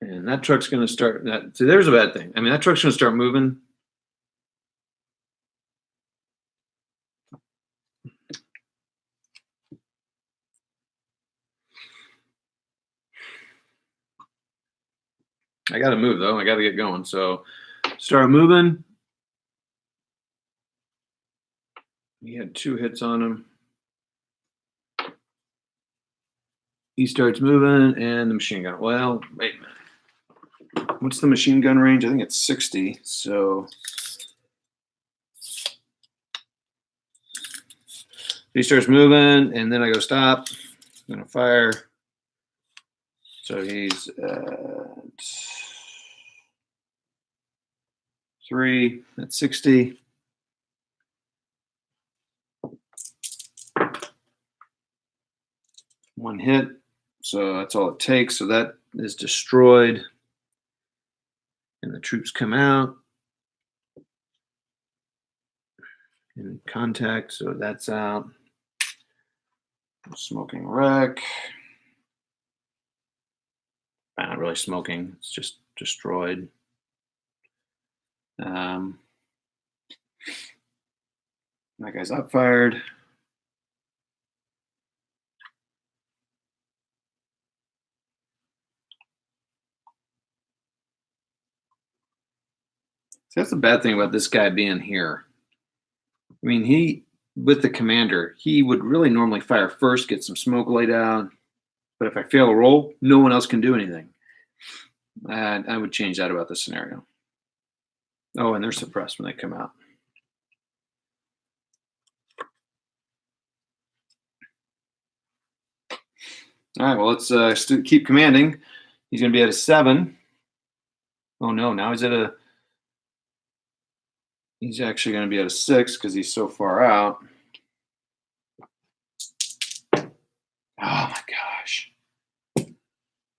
And that truck's going to start. So there's a bad thing. I mean, that truck's going to start moving. I got to move, though. I got to get going. So start moving. He had 2 hits on him. He starts moving, and the machine gun. Well, wait a minute. What's the machine gun range? I think it's 60. So he starts moving, and then I go stop. I'm going to fire. So he's at 3 at 60. One hit. So that's all it takes. So that is destroyed. And the troops come out in contact. So that's out. Smoking wreck. Not really smoking. It's just destroyed. That guy's upfired. So that's the bad thing about this guy being here. I mean, with the commander, he would really normally fire first, get some smoke laid out. But if I fail a roll, no one else can do anything. I would change that about the scenario. Oh, and they're suppressed when they come out. All right, well, let's keep commanding. He's going to be at a 7. Oh, no, now he's actually going to be at a 6 because he's so far out. Oh, my gosh.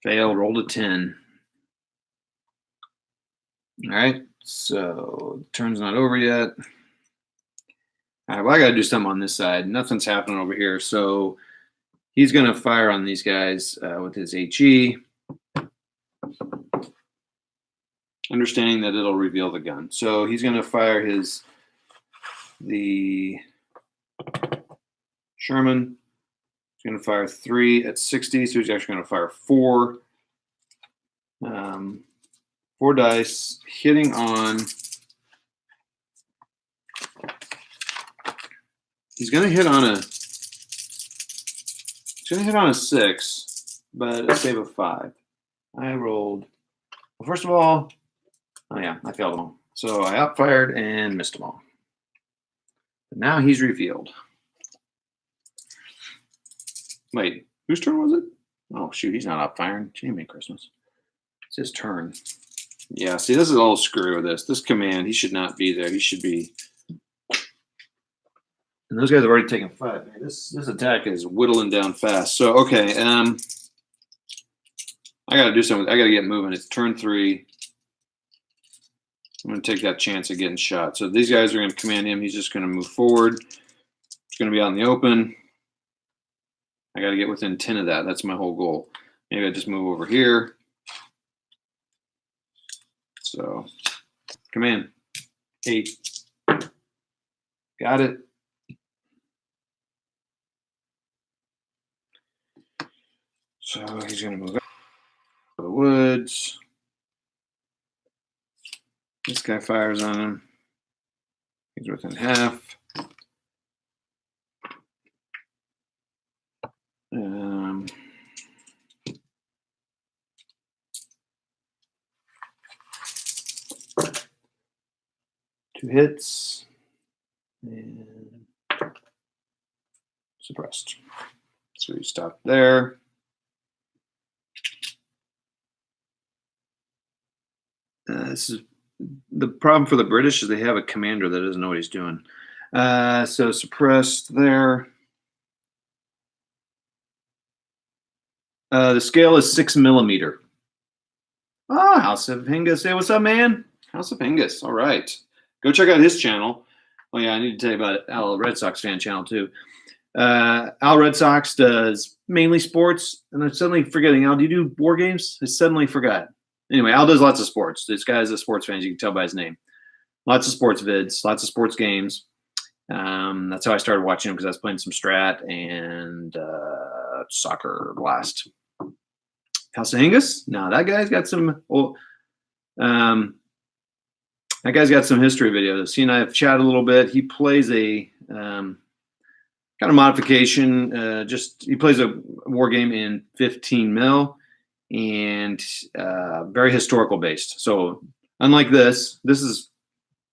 Failed, rolled a 10. All right, so turn's not over yet. All right, well, I got to do something on this side. Nothing's happening over here. So he's going to fire on these guys with his HE, understanding that it'll reveal the gun. So he's going to fire the Sherman. He's going to fire 3 at 60. So he's actually going to fire 4. 4 dice, hitting on. He's going to hit on a. He's going to hit on a 6, but a save of 5. I rolled. Well, first of all, oh yeah, I failed them all. So I outfired and missed them all. But now he's revealed. Wait, whose turn was it? Oh shoot, he's not outfiring. Jamie Christmas. It's his turn. Yeah, see, this is all screwy with this. This command, he should not be there. He should be. And those guys have already taken 5. Man, this attack is whittling down fast. So okay, I got to do something. I got to get moving. It's turn 3. I'm going to take that chance of getting shot. So these guys are going to command him. He's just going to move forward. He's going to be out in the open. I got to get within 10 of that. That's my whole goal. Maybe I just move over here. So command 8. Got it. So he's going to move out of the good. This guy fires on him. He's within half. 2 hits and suppressed. So we stop there. This is the problem for the British is they have a commander that doesn't know what he's doing. So suppressed there. The scale is 6 millimeter. Ah, House of Hingis. Hey, what's up, man? House of Hingis. All right. Go check out his channel. Oh, yeah, I need to tell you about Al Red Sox fan channel, too. Al Red Sox does mainly sports, and I'm suddenly forgetting. Al, do you do war games? I suddenly forgot. Anyway, Al does lots of sports. This guy is a sports fan, as you can tell by his name. Lots of sports vids, lots of sports games. That's how I started watching him because I was playing some Strat and Soccer Blast. House of Hingis? No, that guy's got some. That guy's got some history videos. He and I have chatted a little bit. He plays a kind of modification. He plays a war game in 15 mil and very historical based. So unlike this is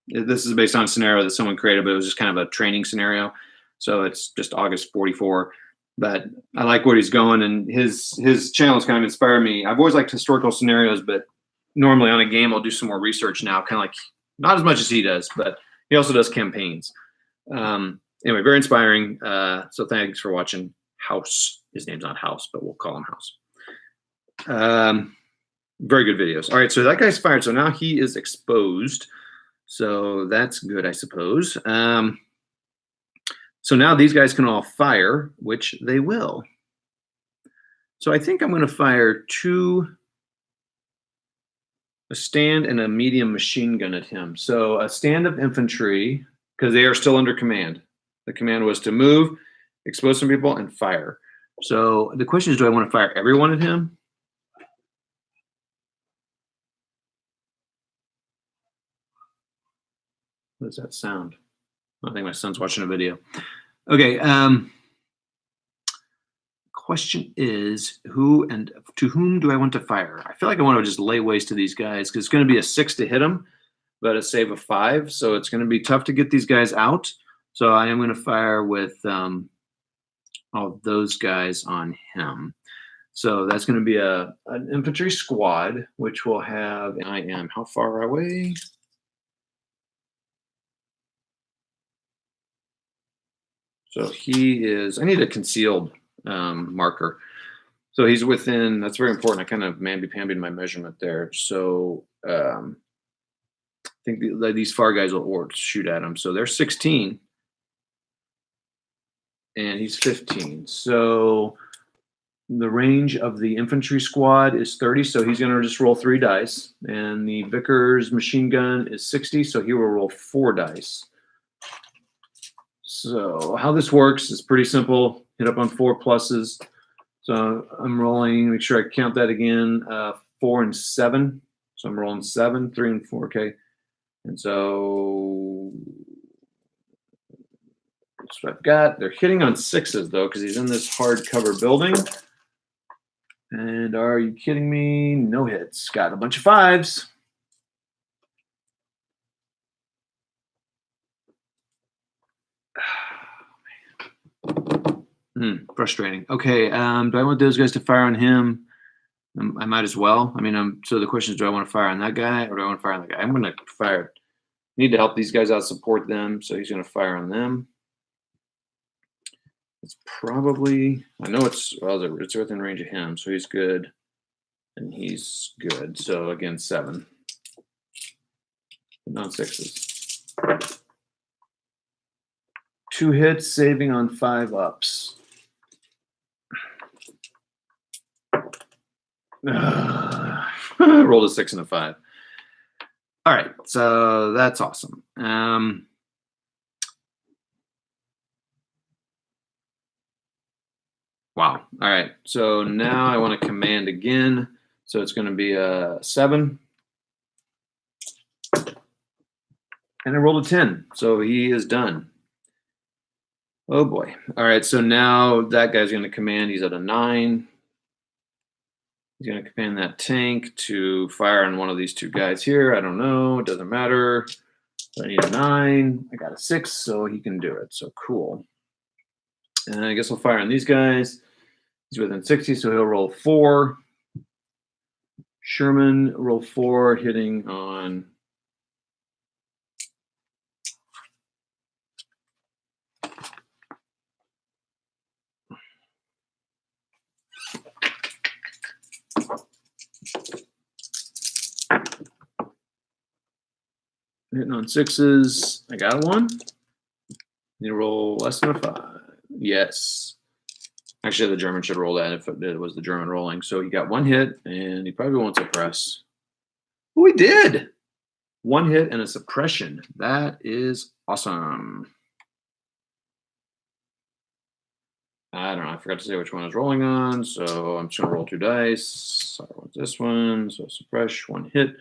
based on a scenario that someone created, but it was just kind of a training scenario. So it's just August 44. But I like where he's going, and his channel has kind of inspired me. I've always liked historical scenarios, but normally on a game I'll do some more research now, kind of like not as much as he does, but he also does campaigns. Anyway, very inspiring. So thanks for watching House. His name's not House, but we'll call him House. Very good videos. All right, so that guy's fired. So now he is exposed. So that's good, I suppose. So now these guys can all fire, which they will. So I think I'm going to fire a stand and a medium machine gun at him. So a stand of infantry, because they are still under command. The command was to move, expose some people, and fire. So the question is, do I want to fire everyone at him? What does that sound? I think my son's watching a video. Okay. Question is, who and to whom do I want to fire? I feel like I want to just lay waste to these guys because it's going to be a 6 to hit them, but a save of 5. So it's going to be tough to get these guys out. So I am going to fire with all those guys on him. So that's going to be an infantry squad, which will have, I am how far away? So he is, I need a concealed marker. So he's within, that's very important. I kind of mamby-pambied my measurement there. So I think these far guys will shoot at him. So they're 16 and he's 15. So the range of the infantry squad is 30. So he's going to just roll 3 dice. And the Vickers machine gun is 60. So he will roll 4 dice. So how this works is pretty simple. Hit up on 4 pluses. So I'm rolling, make sure I count that again, 4 and 7. So I'm rolling 7, 3, and 4, okay? And so that's what I've got. They're hitting on 6s, though, because he's in this hardcover building. And are you kidding me? No hits. Got a bunch of 5s. Frustrating. Okay, do I want those guys to fire on him? I might as well. I mean, so the question is, do I want to fire on that guy or do I want to fire on that guy? I'm going to fire. Need to help these guys out, support them. So he's going to fire on them. It's probably, I know it's within range of him, so he's good. And he's good. So again, 7. Not 6s. 2 hits, saving on 5 ups. Rolled a 6 and a 5. All right, so that's awesome. Wow. All right, so now I want to command again. So it's going to be a 7. And I rolled a 10. So he is done. Oh boy. All right. So now that guy's going to command. He's at a 9. He's going to command that tank to fire on one of these two guys here. I don't know. It doesn't matter. I need a 9. I got a 6, so he can do it. So cool. And I guess I'll fire on these guys. He's within 60, so he'll roll 4. Sherman, roll 4, hitting on hitting on 6s. I got 1. You roll less than a 5. Yes. Actually, the German should roll that if it was the German rolling. So he got 1 hit, and he probably won't suppress. Oh, he did! 1 hit and a suppression. That is awesome. I don't know. I forgot to say which one I was rolling on, so I'm just going to roll 2 dice. I want this one, so suppress 1 hit.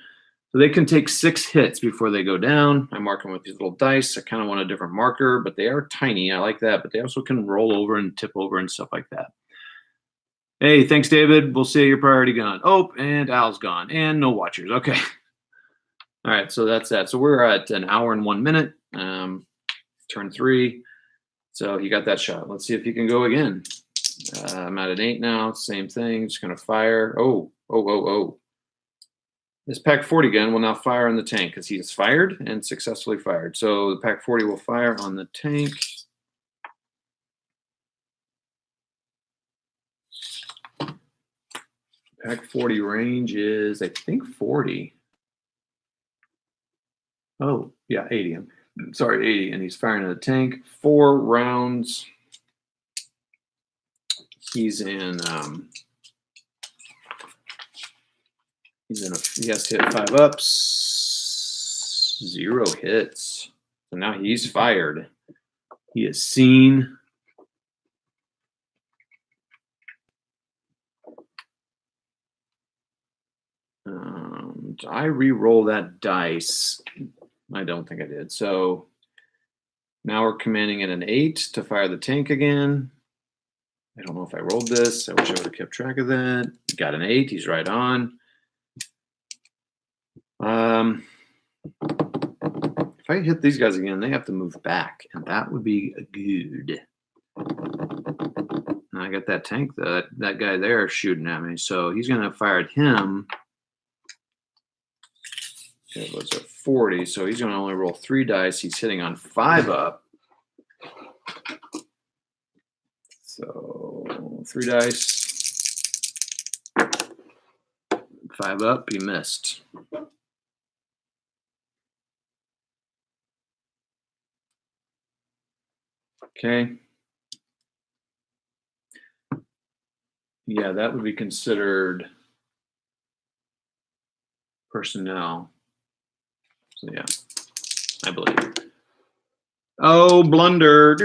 So they can take 6 hits before they go down. I mark them with these little dice. I kind of want a different marker, but they are tiny. I like that, but they also can roll over and tip over and stuff like that. Hey, thanks, David. We'll see your priority gone. Oh, and Al's gone, and no watchers. Okay. All right, so that's that. So we're at an hour and 1 minute. Turn 3. So he got that shot. Let's see if he can go again. I'm at an 8 now. Same thing. Just going to fire. Oh. This Pack 40 gun will now fire on the tank because he has fired and successfully fired. So the Pack 40 will fire on the tank. Pack 40 range is, I think, 40. Oh, yeah, 80. I'm sorry, 80. And he's firing at the tank. 4 rounds. He's in he has to hit 5 ups, 0 hits. So now he's fired. He is seen. Did I re-roll that dice? I don't think I did. So now we're commanding at an 8 to fire the tank again. I don't know if I rolled this. I wish I would have kept track of that. Got an 8. He's right on. If I hit these guys again, they have to move back, and that would be good. Now I got that tank, that guy there shooting at me, so he's going to fire at him. It was a 40, so he's going to only roll 3 dice. He's hitting on 5 up. So 3 dice. 5 up, he missed. Okay. Yeah, that would be considered personnel. So yeah, I believe. Oh, blunder. I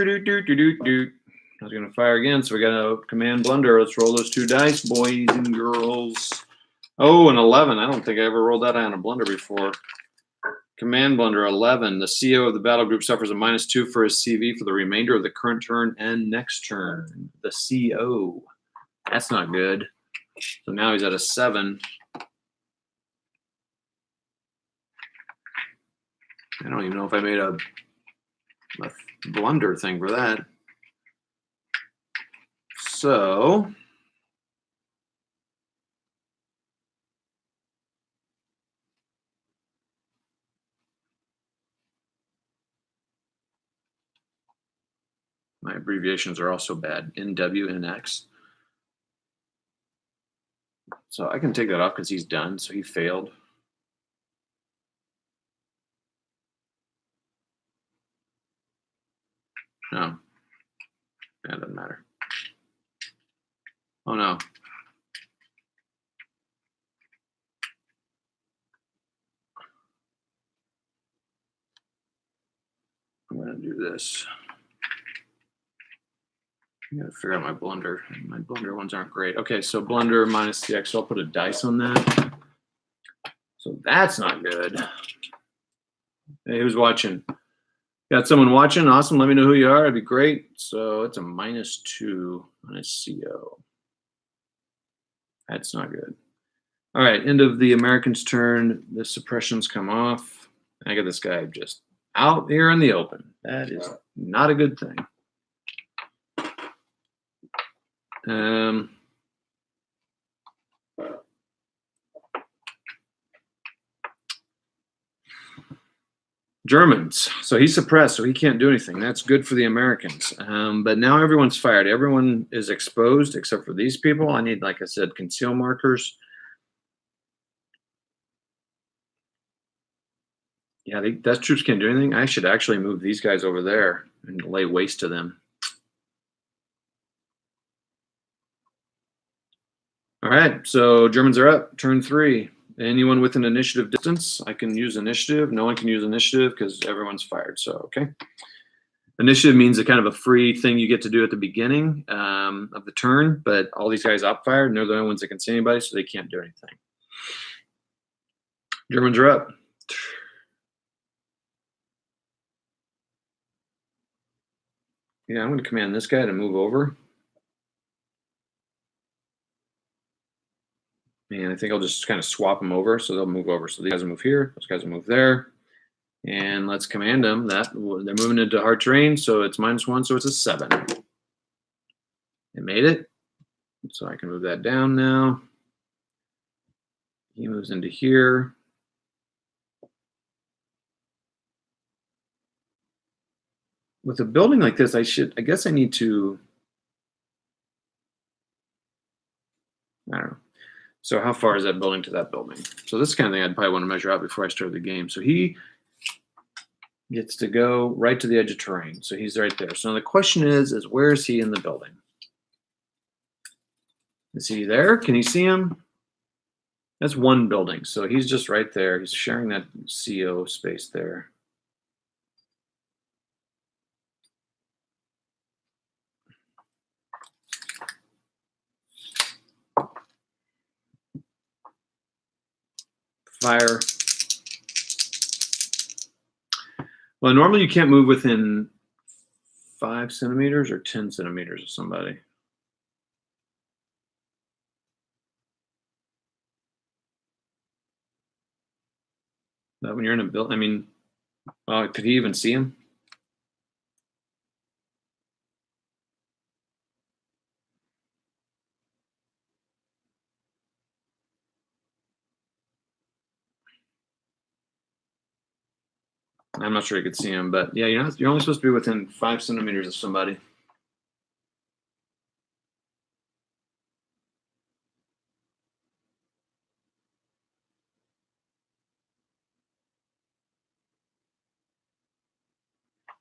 was going to fire again, so we got to command blunder. Let's roll those 2 dice, boys and girls. Oh, an 11. I don't think I ever rolled that high on a blunder before. Command blunder 11. The CO of the battle group suffers a -2 for his CV for the remainder of the current turn and next turn. The CO. That's not good. So now he's at a 7. I don't even know if I made a blunder thing for that. So my abbreviations are also bad. NW and X. So I can take that off because he's done. So he failed. No. That doesn't matter. Oh no. I'm going to do this. I gotta figure out my blunder. My blunder ones aren't great. Okay, so blunder minus the X. So I'll put a dice on that. So that's not good. Hey, who's watching? Got someone watching? Awesome. Let me know who you are. It'd be great. So it's a -2 on a CO. That's not good. All right, end of the Americans' turn. The suppressions come off. I got this guy just out here in the open. That is not a good thing. Germans. So he's suppressed, so he can't do anything. That's good for the Americans. But now everyone's fired. Everyone is exposed except for these people. I need, like I said, conceal markers. Yeah, those troops can't do anything. I should actually move these guys over there and lay waste to them. All right, so Germans are up. Turn 3. Anyone with an initiative distance, I can use initiative. No one can use initiative because everyone's fired. So, okay. Initiative means a kind of a free thing you get to do at the beginning of the turn, but all these guys op fired, and they're the only ones that can see anybody, so they can't do anything. Germans are up. Yeah, I'm going to command this guy to move over. And I think I'll just kind of swap them over, so they'll move over. So these guys will move here, those guys will move there. And let's command them that they're moving into hard terrain, so it's -1, so it's a 7. It made it. So I can move that down now. He moves into here. With a building like this, I guess I need to, I don't know. So how far is that building to that building? So this kind of thing I'd probably want to measure out before I start the game. So he gets to go right to the edge of terrain. So he's right there. So the question is where is he in the building? Is he there? Can you see him? That's one building. So he's just right there. He's sharing that CO space there. Fire. Well, normally you can't move within 5 centimeters or 10 centimeters of somebody. But when you're in a building, I mean, could he even see him? I'm not sure he could see him, but yeah, you're only supposed to be within 5 centimeters of somebody.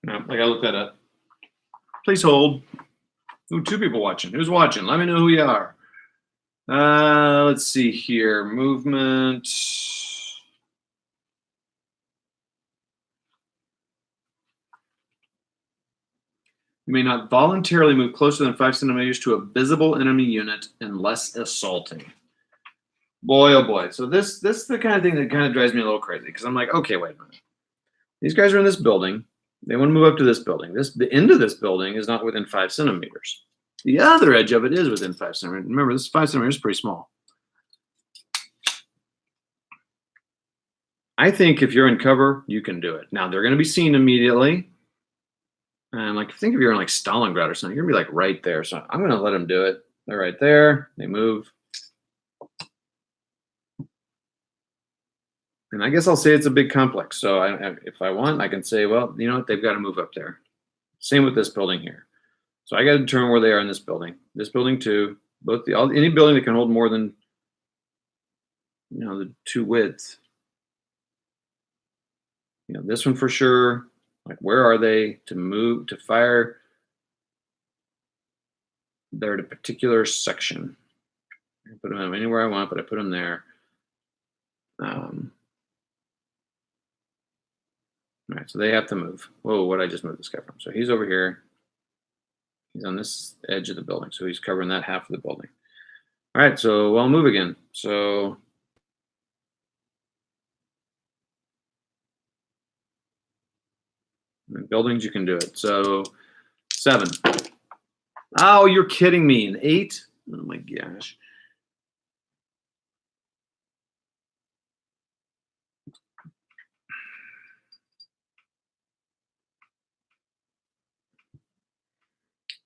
No, I gotta look that up. Please hold. Ooh, 2 people watching. Who's watching? Let me know who you are. Let's see here. Movement. You may not voluntarily move closer than 5 centimeters to a visible enemy unit unless assaulting. Boy, oh boy. So this is the kind of thing that kind of drives me a little crazy because I'm like, okay, wait a minute. These guys are in this building. They want to move up to this building. The end of this building is not within 5 centimeters. The other edge of it is within 5 centimeters. Remember, this 5 centimeters is pretty small. I think if you're in cover, you can do it. Now, they're going to be seen immediately. And like, think if you're in like Stalingrad or something, you're going to be like right there. So I'm going to let them do it. They're right there. They move. And I guess I'll say it's a big complex. So if I want, I can say, well, you know what? They've got to move up there. Same with this building here. So I got to determine where they are in this building. This building too. Any building that can hold more than, the 2 widths. This one for sure. Like, where are they to move, to fire? They're at a particular section. I can put them anywhere I want, but I put them there. All right, so they have to move. Whoa, what did I just move this guy from? So he's over here. He's on this edge of the building, so he's covering that half of the building. All right, so I'll move again. So buildings, you can do it. So 7. Oh, you're kidding me. An 8? Oh my gosh.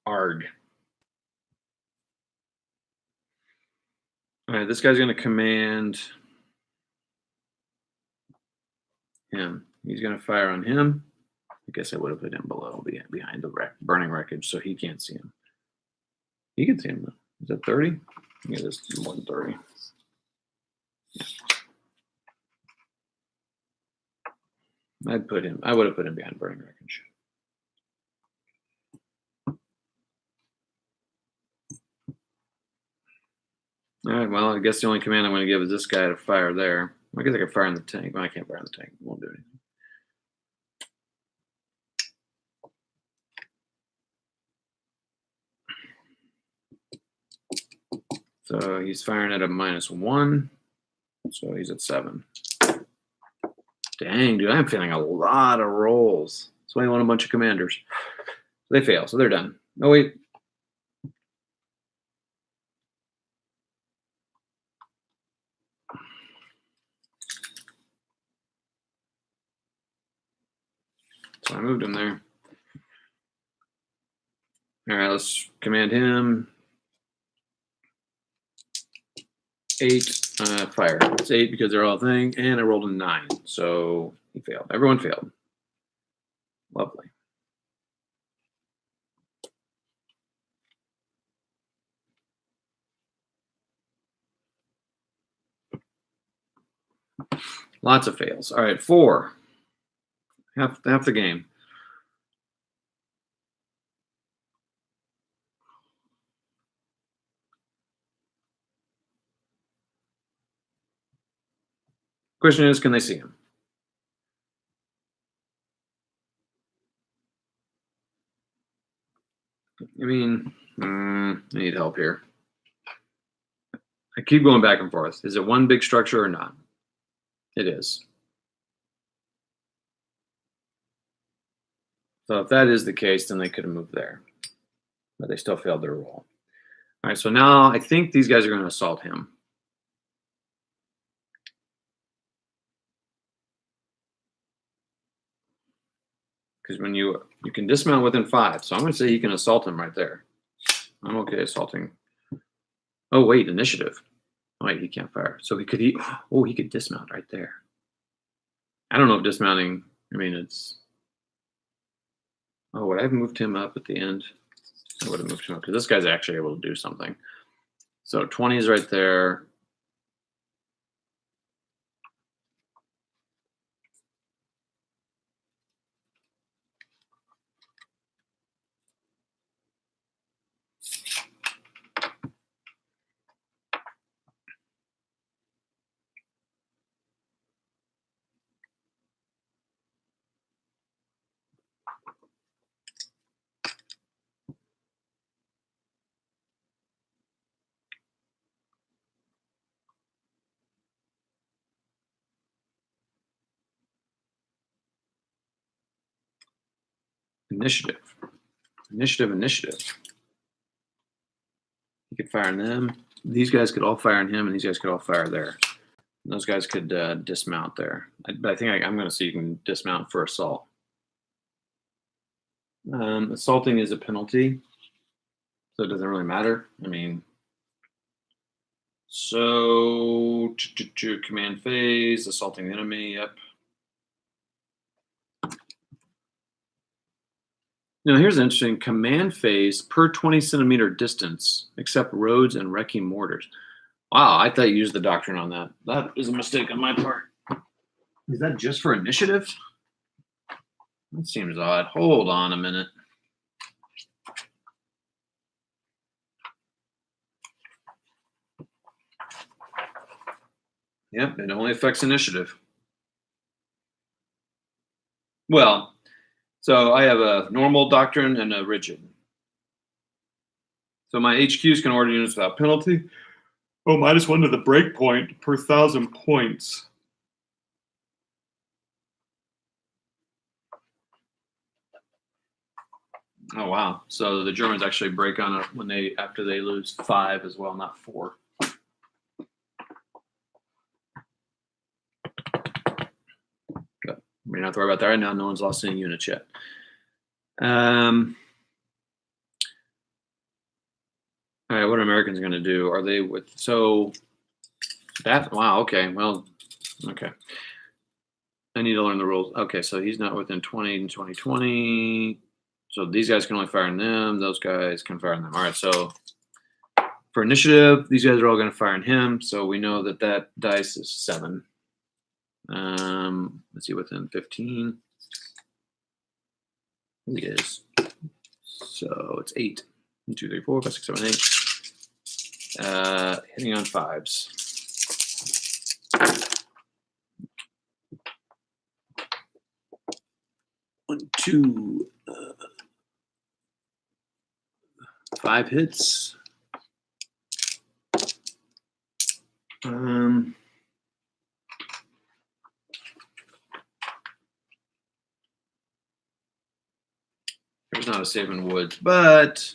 Arg. All right, this guy's going to command him. He's going to fire on him. I guess I would have put him below, behind the burning wreckage, so he can't see him. He can see him, though. Is that 30? Yeah, this is more than 30. I would have put him behind burning wreckage. All right, well, I guess the only command I'm going to give is this guy to fire there. I guess I can fire in the tank. Well, I can't fire in the tank. It won't do anything. So he's firing at a -1. So he's at 7. Dang, dude, I'm failing a lot of rolls. That's why I want a bunch of commanders. They fail, so they're done. Oh, wait. So I moved him there. All right, let's command him. 8, fire. It's 8 because they're all a thing, and I rolled a 9, so he failed. Everyone failed. Lovely. Lots of fails. All right, 4. Half the game. Question is, can they see him? I mean, I need help here. I keep going back and forth. Is it one big structure or not? It is. So if that is the case, then they could have moved there. But they still failed their roll. All right, so now I think these guys are going to assault him. Because when you can dismount within 5, so I'm going to say you can assault him right there. I'm okay assaulting. Oh wait, initiative. Oh, wait, he can't fire. So he could he could dismount right there. I don't know if dismounting. I mean, it's. Oh, would I have moved him up at the end? I would have moved him up because this guy's actually able to do something. So 20 is right there. Initiative. He could fire on them. These guys could all fire on him, and these guys could all fire there. And those guys could dismount there. But I think I'm going to see you can dismount for assault. Assaulting is a penalty, so it doesn't really matter. I mean, so command phase, assaulting the enemy. Yep. Now here's interesting. Command phase per 20 centimeter distance, except roads and wrecking mortars. Wow, I thought you used the doctrine on that. That is a mistake on my part. Is that just for initiative? That seems odd. Hold on a minute. Yep, it only affects initiative. Well, so I have a normal doctrine and a rigid. So my HQs can order units without penalty. Oh, -1 to the break point per 1,000 points. Oh wow! So the Germans actually break on it after they lose 5 as well, not 4. But we don't have to worry about that right now. No one's lost any units yet. All right, what are Americans going to do? Are they with that? Wow. Okay. Well. Okay. I need to learn the rules. Okay, so he's not within 20 and 2020. So these guys can only fire on them. Those guys can fire on them. All right. So for initiative, these guys are all going to fire on him. So we know that dice is 7. Let's see, within 15. He is. So it's 8. 1, 2, 3, 4, 5, 6, 7, 8. Hitting on 5s. 1, 2, 5 hits. There's not a save in woods, but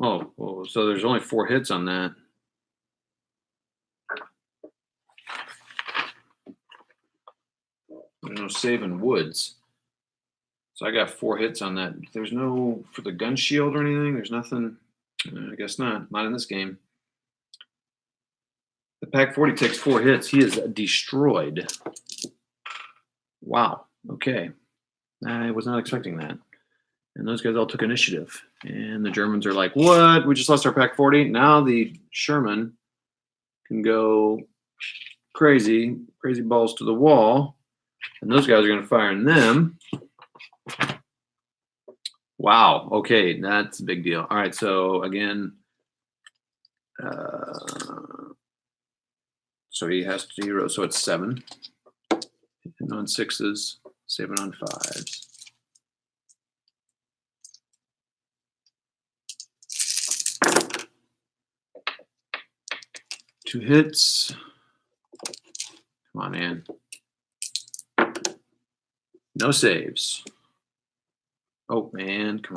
oh, so there's only 4 hits on that. There's no save in woods. So I got 4 hits on that. There's no for the gun shield or anything. There's nothing. I guess not. Not in this game. The Pack 40 takes 4 hits. He is destroyed. Wow. Okay. I was not expecting that. And those guys all took initiative. And the Germans are like, what? We just lost our Pack 40. Now the Sherman can go crazy balls to the wall. And those guys are going to fire on them. Wow. Okay. That's a big deal. All right. So again, so he has to zero. So it's 7. And on 6s, 7 on 5s. Two hits. Come on, man. No saves. Oh, man. Come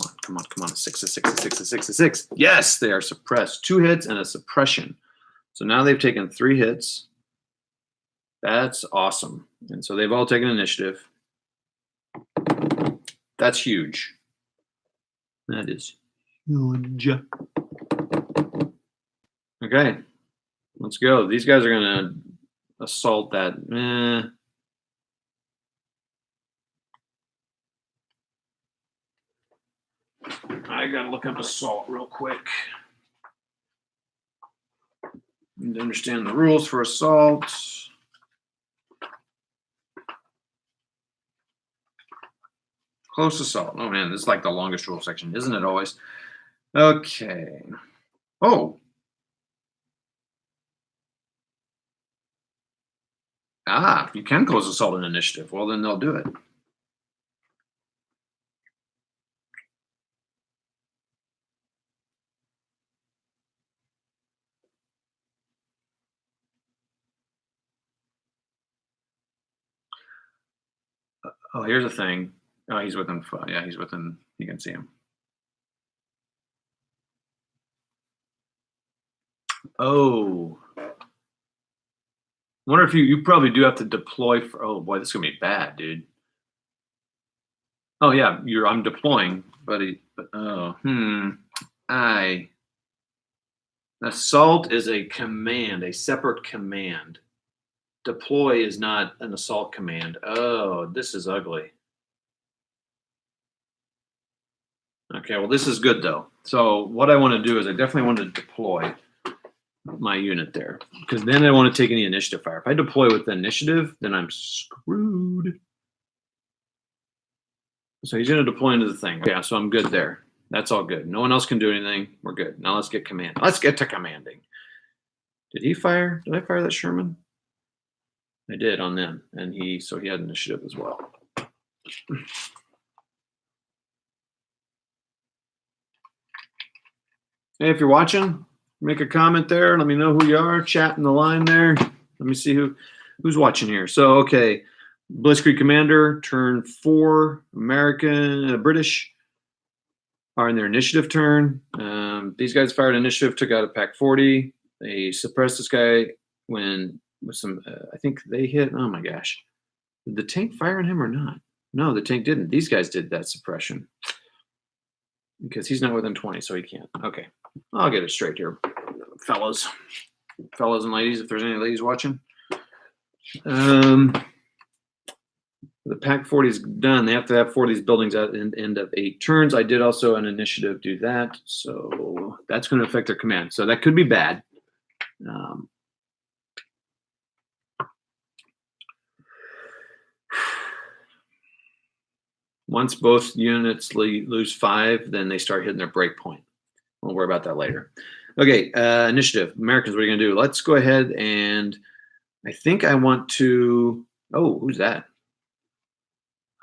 on. 6. Yes, they are suppressed. 2 hits and a suppression. So now they've taken 3 hits. That's awesome. And so they've all taken initiative. That's huge. That is huge. Okay. Let's go. These guys are going to assault that. I got to look up assault real quick. Need to understand the rules for assault. Close assault. Oh, man, this is like the longest rule section, isn't it always? Okay. Oh. Ah, you can close assault in initiative. Well, then they'll do it. Oh, here's the thing. Oh, he's within 5. Yeah, he's within. You can see him. Oh. Wonder if you probably do have to deploy for. Oh boy, this is gonna be bad, dude. Oh yeah, I'm deploying, buddy. Assault is a command, a separate command. Deploy is not an assault command. Oh, this is ugly. Okay, well, this is good though. So what I want to do is I definitely want to deploy my unit there because then I don't want to take any initiative fire. If I deploy with the initiative, then I'm screwed. So he's going to deploy into the thing. Yeah, so I'm good there. That's all good. No one else can do anything. We're good. Now let's get command. Let's get to commanding. Did he fire? Did I fire that Sherman? I did on them, and so he had initiative as well. Hey, if you're watching, make a comment there. Let me know who you are. Chat in the line there. Let me see who's watching here. So, okay, Blitzkrieg Commander, turn 4, American, British are in their initiative turn. These guys fired initiative, took out a pack 40. They suppressed this guy when with some, I think they hit. Oh my gosh, did the tank fire on him or not? No, the tank didn't. These guys did that suppression because he's not within 20, so he can't. Okay, I'll get it straight here, fellas and ladies. If there's any ladies watching, the pack 40 is done. They have to have 4 of these buildings at the end of 8 turns. I did also an initiative do that, so that's going to affect their command. So that could be bad. Once both units lose 5, then they start hitting their break point. We'll worry about that later. Okay, initiative. Americans, what are you going to do? Let's go ahead and I think I want to. Oh, who's that?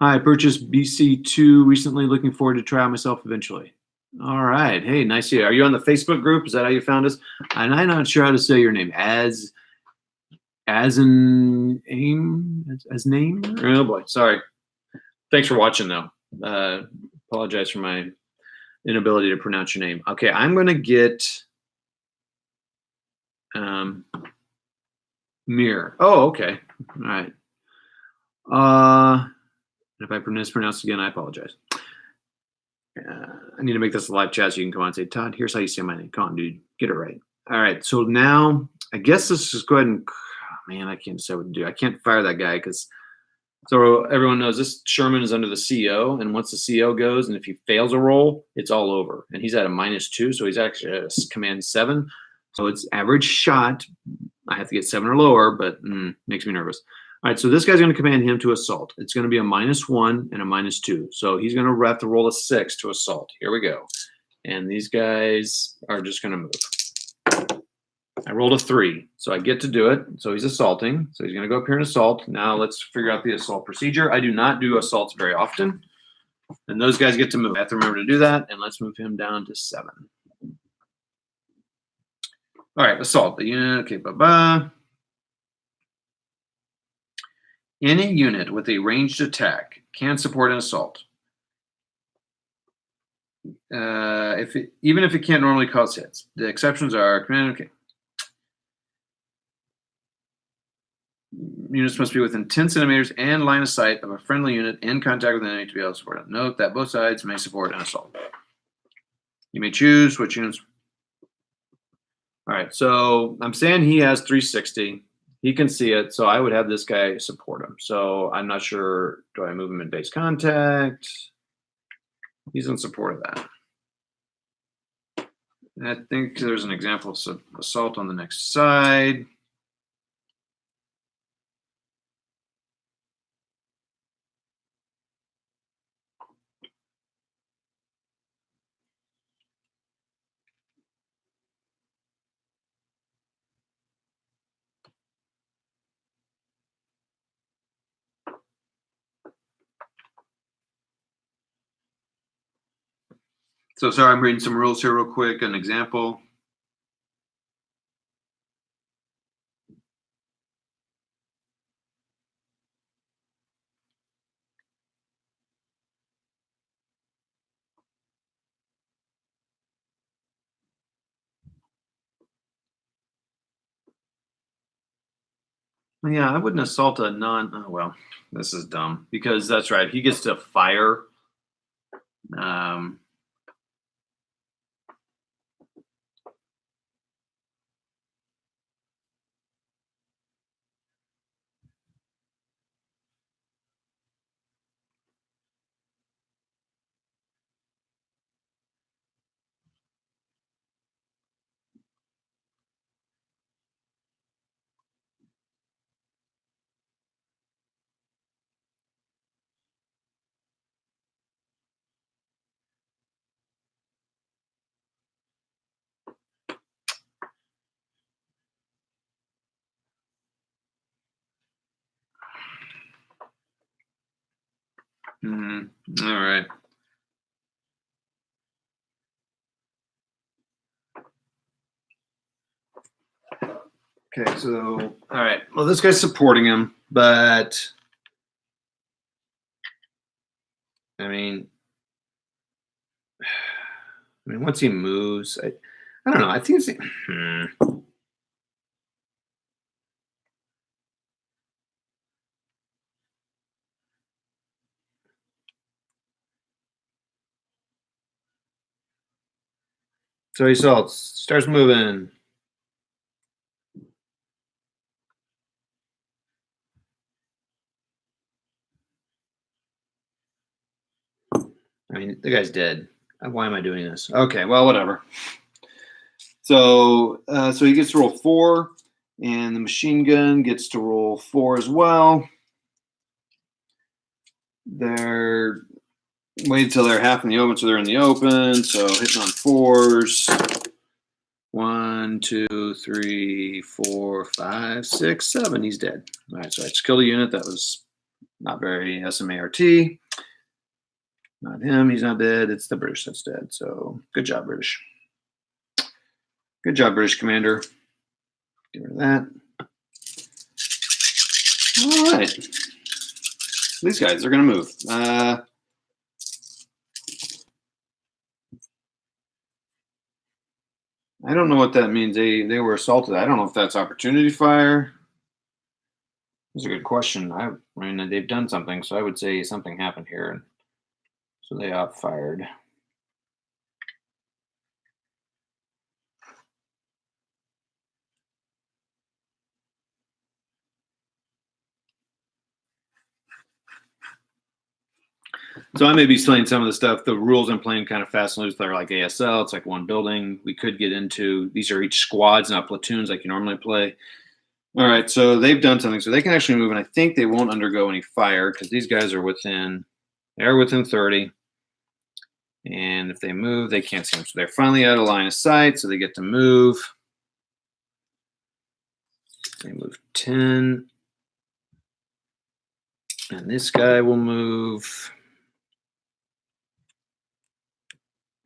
Hi, I purchased BC2 recently. Looking forward to try out myself eventually. All right. Hey, nice to see you. Are you on the Facebook group? Is that how you found us? And I'm not sure how to say your name. As name? Oh boy, sorry. Thanks for watching though. Apologize for my inability to pronounce your name. Okay, I'm gonna get Mir. Oh, okay. All right. If I mispronounce again, I apologize. I need to make this a live chat so you can come on and say, Todd, here's how you say my name. Come on, dude, get it right. All right, so now I guess let's just go ahead and, man, I can't decide what to do. I can't fire that guy because, so everyone knows this Sherman is under the CO, and once the CO goes, and if he fails a roll, it's all over. And he's at a -2, so he's actually at a command 7. So it's average shot. I have to get 7 or lower, but makes me nervous. All right, so this guy's going to command him to assault. It's going to be a -1 and a -2. So he's going to have to roll a 6 to assault. Here we go. And these guys are just going to move. I rolled a 3, so I get to do it. So he's assaulting. So he's going to go up here and assault. Now let's figure out the assault procedure. I do not do assaults very often. And those guys get to move. I have to remember to do that. And let's move him down to 7. All right, assault. The unit. Okay, bye-bye. Any unit with a ranged attack can support an assault. Even if it can't normally cause hits. The exceptions are command. Okay. Units must be within 10 centimeters and line of sight of a friendly unit in contact with an enemy to be able to support it. Note that both sides may support an assault. You may choose which units. All right, so I'm saying he has 360. He can see it, so I would have this guy support him. So I'm not sure, do I move him in base contact? He's in support of that. And I think there's an example of assault on the next side. So sorry, I'm reading some rules here real quick. An example. Yeah, I wouldn't assault a non. Oh, well, this is dumb because that's right. He gets to fire. All right. Okay, so all right. Well, this guy's supporting him, but I mean, once he moves, I don't know. I think it's. So he starts moving. I mean, the guy's dead. Why am I doing this? Okay, well, whatever. So, so he gets to roll 4, and the machine gun gets to roll 4 as well. They're wait until they're half in the open, so they're in the open. So hitting on 4s. 1, 2, 3, 4, 5, 6, 7. He's dead. All right, so I just killed a unit that was not very SMART. Not him. He's not dead. It's the British that's dead. So good job, British. Good job, British commander. Get rid of that. All right. These guys, they're going to move. I don't know what that means. They were assaulted. I don't know if that's opportunity fire. That's a good question. I mean, they've done something, so I would say something happened here. So they fired. So I may be explaining some of the stuff. The rules I'm playing kind of fast and loose. They're like ASL. It's like one building. We could get into, these are each squads, not platoons like you normally play. All right, so they've done something. So they can actually move, and I think they won't undergo any fire because these guys are within 30. And if they move, they can't see them. So they're finally out of line of sight, so they get to move. They move 10. And this guy will move.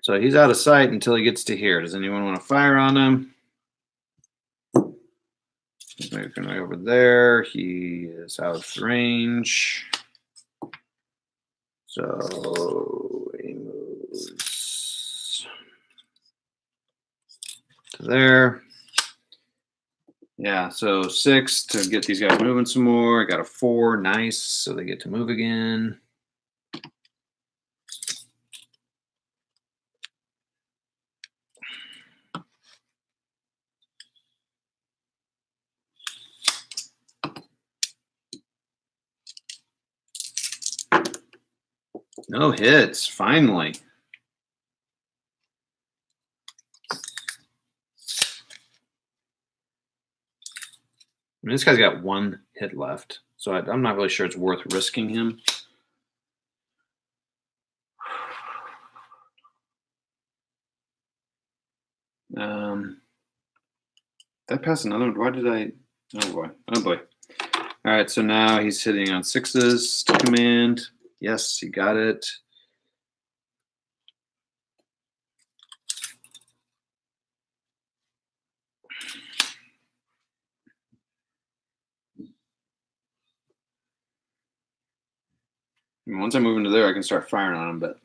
So he's out of sight until he gets to here. Does anyone want to fire on him? He's moving right over there. He is out of range. So he moves to there. Yeah, so 6 to get these guys moving some more. I got a 4. Nice. So they get to move again. No hits, finally. I mean, this guy's got 1 hit left, so I'm not really sure it's worth risking him. Did I pass another one? Why did I? Oh boy. Oh boy. All right, so now he's hitting on 6s to command. Yes, he got it. And once I move into there, I can start firing on him, but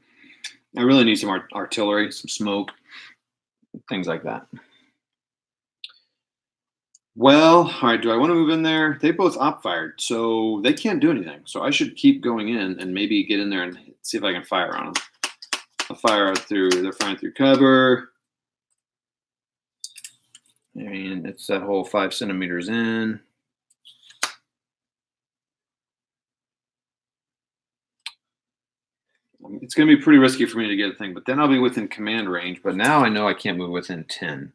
I really need some artillery, some smoke, things like that. Well, all right, do I want to move in there? They both op-fired, so they can't do anything. So I should keep going in and maybe get in there and see if I can fire on them. I'll fire through, they're firing through cover. I mean, it's that whole 5 centimeters in. It's going to be pretty risky for me to get a thing, but then I'll be within command range. But now I know I can't move within 10.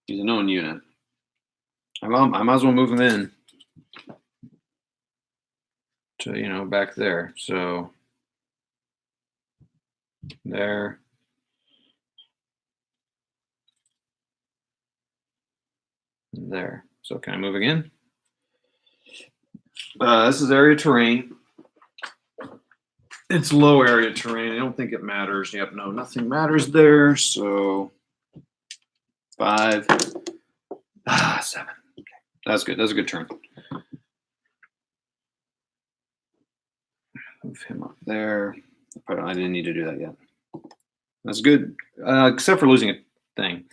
He's a known unit. I might as well move him in to, you know, back there. So there. There. So can I move again? This is area terrain. It's low area terrain. I don't think it matters. Yep, no, nothing matters there. So 5. 7. Okay. That's good. That's a good turn. Move him up there. I didn't need to do that yet. That's good, except for losing a thing.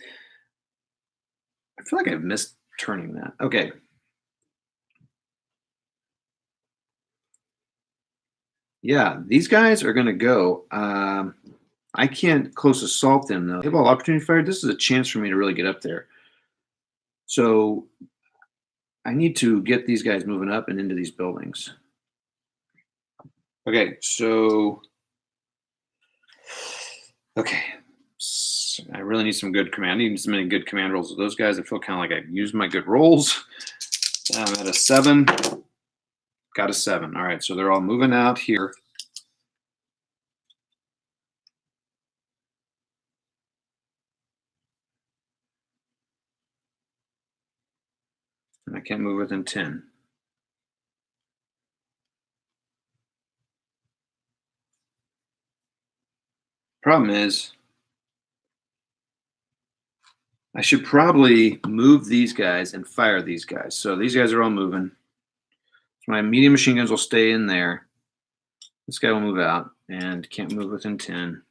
I feel like I've missed turning that. Okay. Yeah, these guys are going to go. I can't close assault them, though. Hit-ball opportunity fire. This is a chance for me to really get up there. So I need to get these guys moving up and into these buildings. Okay, so I really need some good command. I need as many good command rolls with those guys. I feel kind of like I used my good rolls. I'm at a 7. Got a 7. All right, so they're all moving out here. And I can't move within 10. Problem is, I should probably move these guys and fire these guys. So these guys are all moving. So my medium machine guns will stay in there. This guy will move out and can't move within 10.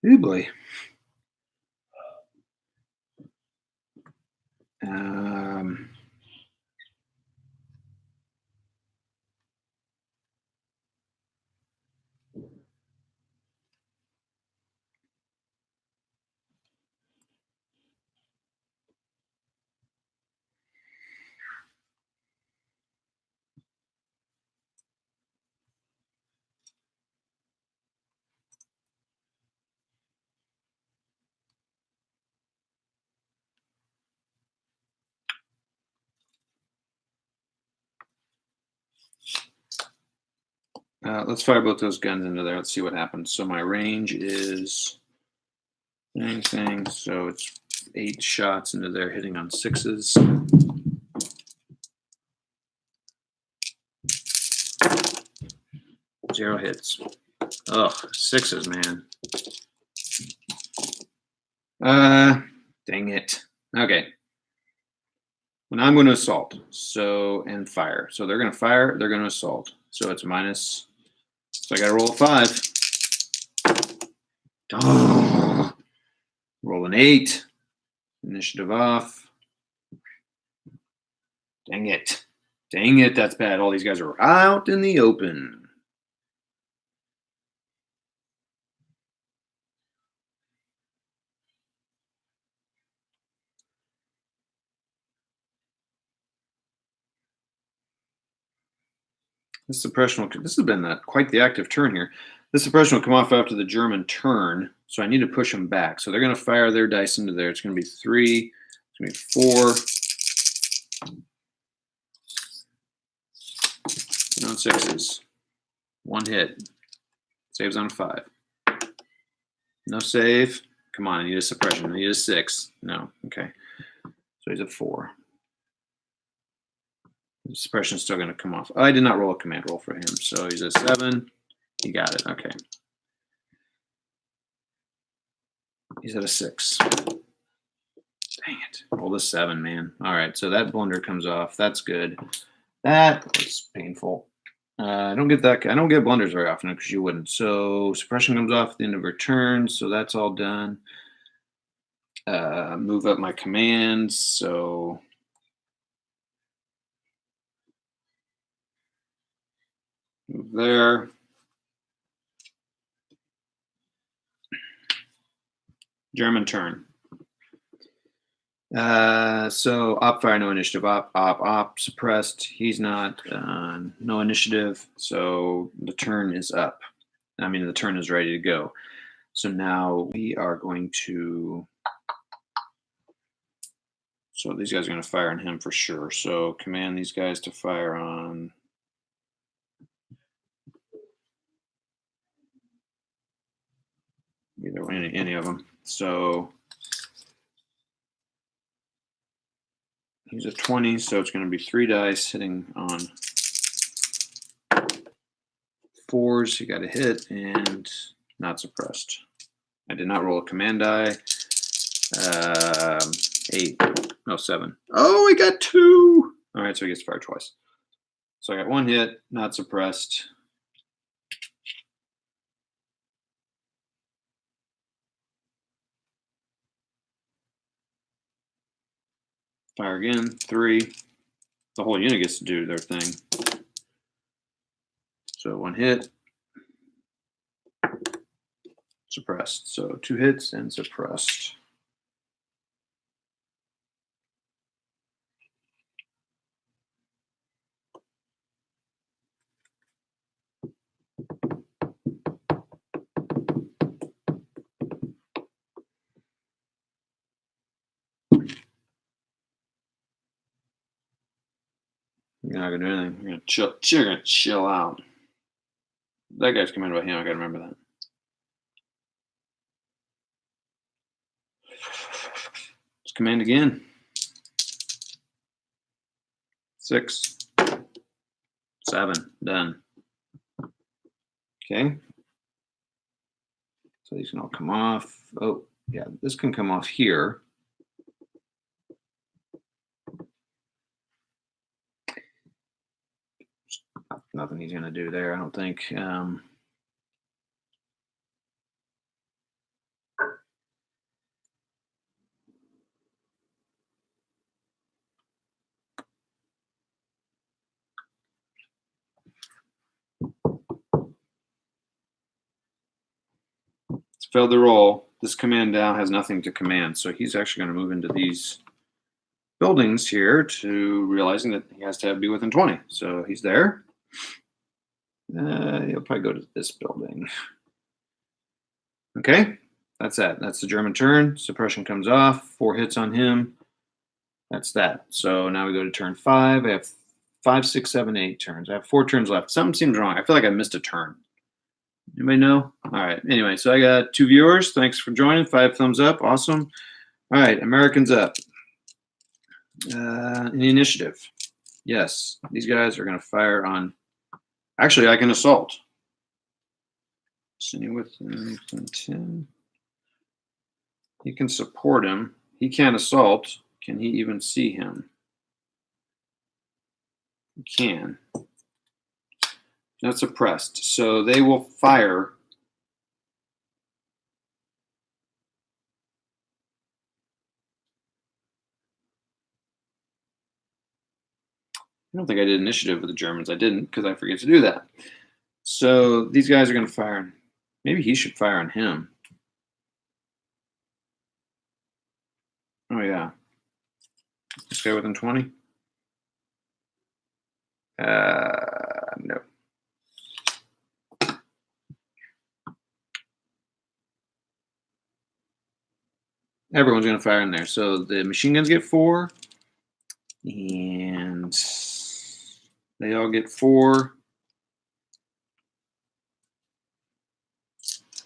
Oh boy. Let's fire both those guns into there. Let's see what happens. So my range is anything. So it's 8 shots into there, hitting on 6s. Zero hits. Ugh, 6s, man. Dang it. Okay. Well, now I'm going to assault. So, and fire. So they're going to fire, they're going to assault. So it's minus. So I got to roll a 5. Oh, roll an 8. Initiative off. Dang it. Dang it, that's bad. All these guys are out in the open. This suppression will. This has been quite the active turn here. This suppression will come off after the German turn, so I need to push them back. So they're going to fire their dice into there. It's going to be 3. It's going to be 4. No 6s. 1 hit. Saves on 5. No save. Come on, I need a suppression. I need a 6. No. Okay. So he's at 4. The suppression's still going to come off. Oh, I did not roll a command roll for him, so he's at 7. He got it. Okay. He's at a 6. Dang it. Roll a 7, man. All right, so that blunder comes off. That's good. That was painful. I don't get that. I don't get blunders very often because you wouldn't. So suppression comes off at the end of her turn, so that's all done. Move up my commands, so move there. German turn. So op fire, no initiative. Op suppressed. He's not. No initiative. So the turn is up. I mean, the turn is ready to go. So now we are going to. So these guys are going to fire on him for sure. So command these guys to fire on. Either any of them. So he's a 20, so it's going to be 3 dice hitting on 4s. He got a hit and not suppressed. I did not roll a command die. 8. No, 7. Oh, we got 2. All right, so he gets fired twice. So I got 1 hit, not suppressed. Fire again, 3. The whole unit gets to do their thing. So 1 hit, suppressed. So 2 hits and suppressed. You're not gonna do anything. You're gonna chill. You're gonna chill out. That guy's commanded by him. I gotta remember that. Let's command again. 6, 7, done. Okay. So these can all come off. Oh, yeah, this can come off here. Nothing he's gonna do there, I don't think. It's failed the roll. This command now has nothing to command, so he's actually going to move into these buildings here to realizing that he has to be within 20. So he's there. He'll probably go to this building. Okay, that's that. That's the German turn. Suppression comes off. 4 hits on him. That's that. So now we go to turn 5. I have 5, 6, 7, 8 turns. I have 4 turns left. Something seems wrong. I feel like I missed a turn. Anybody know? All right. Anyway, so I got 2 viewers. Thanks for joining. 5 thumbs up. Awesome. All right. Americans up. In the initiative. Yes. These guys are going to fire on. Actually, I can assault. Sitting with 10. He can support him. He can't assault. Can he even see him? He can. Not suppressed. So they will fire. I don't think I did initiative with the Germans. I didn't because I forget to do that. So these guys are going to fire. Maybe he should fire on him. Oh, yeah. This guy within 20? No. Everyone's going to fire in there. So the machine guns get 4. And they all get 4.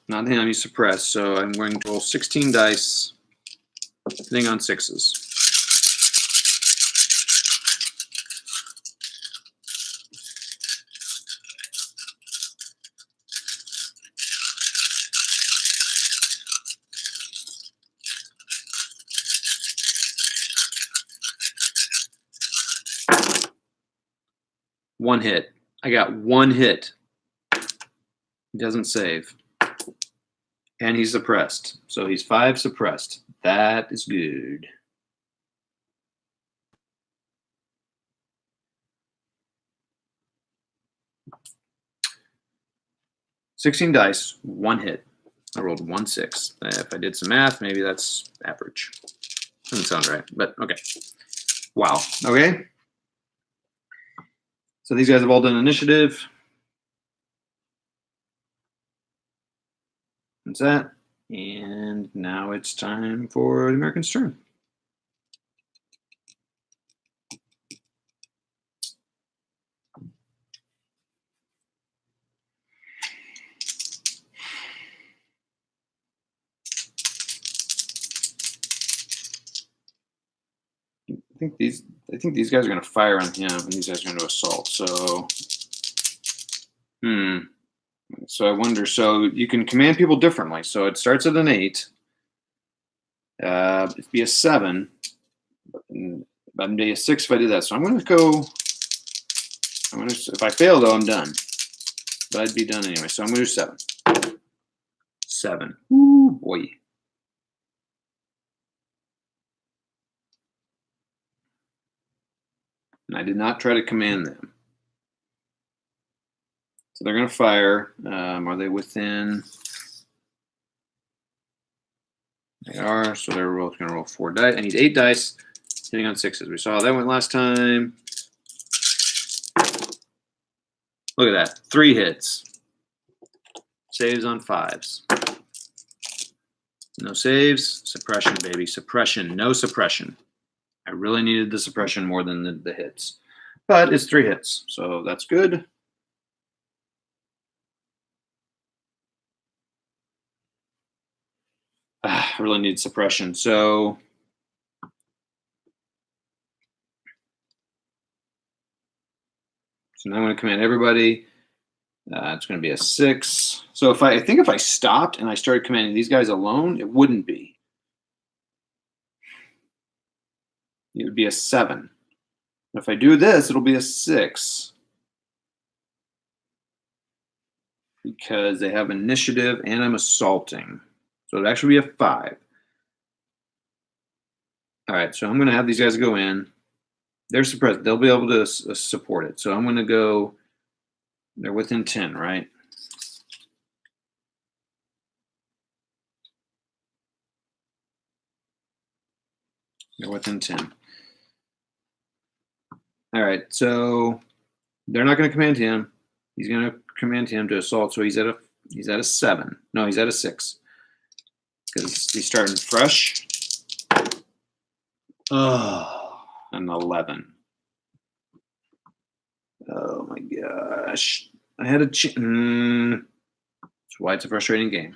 Not him, he's suppressed. So I'm going to roll 16 dice, hitting on 6s. One hit. I got 1 hit. He doesn't save. And he's suppressed. So he's 5 suppressed. That is good. $16 dice, 1 hit. I rolled 1 6. If I did some math, maybe that's average. Doesn't sound right, but okay. Wow. Okay. So these guys have all done initiative. That's that. And now it's time for the Americans' turn. I think these guys are going to fire on him, and these guys are going to assault. So, So I wonder. So you can command people differently. So it starts at an 8, It'd be a 7. I'd be a 6 if I did that. So I'm going to go. If I fail though, I'm done. But I'd be done anyway. So I'm going to do 7. 7. Ooh, boy. And I did not try to command them. So they're going to fire. Are they within? They are. So they're both going to roll 4 dice. I need 8 dice. Hitting on 6s. We saw how that went last time. Look at that. 3 hits. Saves on 5s. No saves. Suppression, baby. Suppression. No suppression. I really needed the suppression more than the hits. But it's 3 hits, so that's good. I really need suppression. So now I'm going to command everybody. It's going to be a 6. So I think if I stopped and I started commanding these guys alone, it wouldn't be. It would be a 7. If I do this, it'll be a 6. Because they have initiative and I'm assaulting. So it'd actually be a 5. All right, so I'm going to have these guys go in. They're suppressed. They'll be able to support it. So I'm going to go. They're within 10, right? They're within 10. All right, so they're not going to command him. He's going to command him to assault. So he's at a 7. No, he's at a 6 because he's starting fresh. Oh, an 11. Oh my gosh. I had a that's why it's a frustrating game.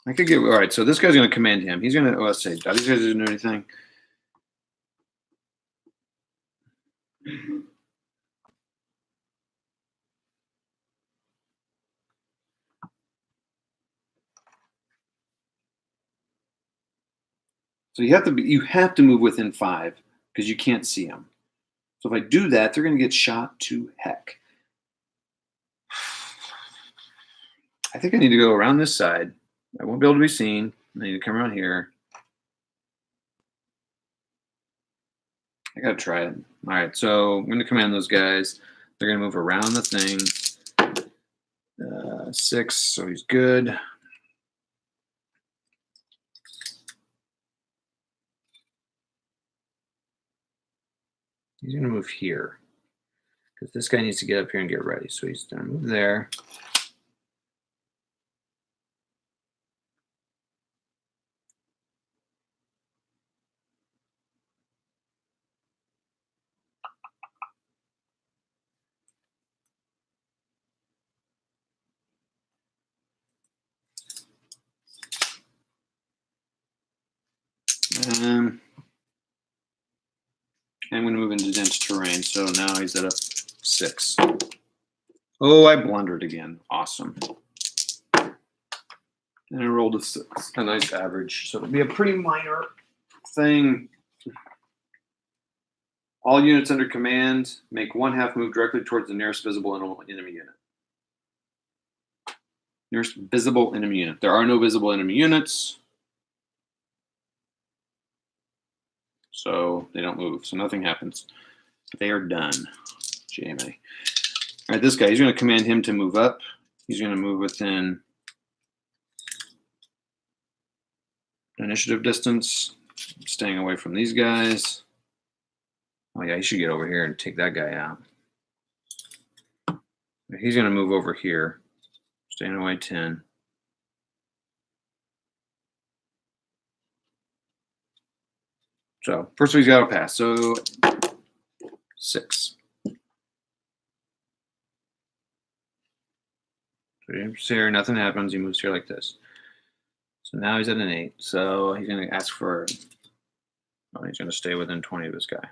I could get all right. So this guy's going to command him. He's going to. Let's say, are these guys going to do anything? So you have to move within 5 because you can't see them. So if I do that, they're going to get shot to heck. I think I need to go around this side. I won't be able to be seen. I need to come around here. I got to try it. All right, so I'm going to command those guys. They're going to move around the thing. 6, so he's good. He's going to move here because this guy needs to get up here and get ready. So he's going to move there. I'm going to move into dense terrain. So now he's at a 6. Oh, I blundered again. Awesome. And I rolled a 6, a nice average. So it'll be a pretty minor thing. All units under command make 1/2 move directly towards the nearest visible enemy unit. Nearest visible enemy unit. There are no visible enemy units. So they don't move. So nothing happens. They are done. JMA. All right, this guy, he's going to command him to move up. He's going to move within initiative distance, staying away from these guys. Oh yeah, he should get over here and take that guy out. He's going to move over here, staying away 10. So first he's got to pass. So 6. So he moves here, nothing happens. He moves here like this. So now he's at an 8. So he's going to ask for Oh, he's going to stay within 20 of this guy.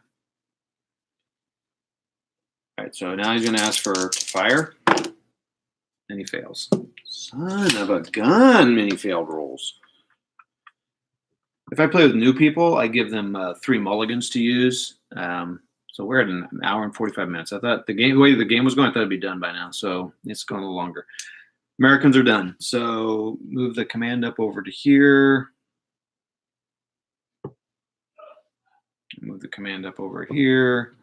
All right, so now he's going to ask for to fire, and he fails. Son of a gun, many failed rolls. If I play with new people, I give them 3 mulligans to use. So we're at an hour and 45 minutes. I thought the way the game was going, I thought it'd be done by now. So it's going a little longer. Americans are done. So move the command up over to here. Move the command up over here.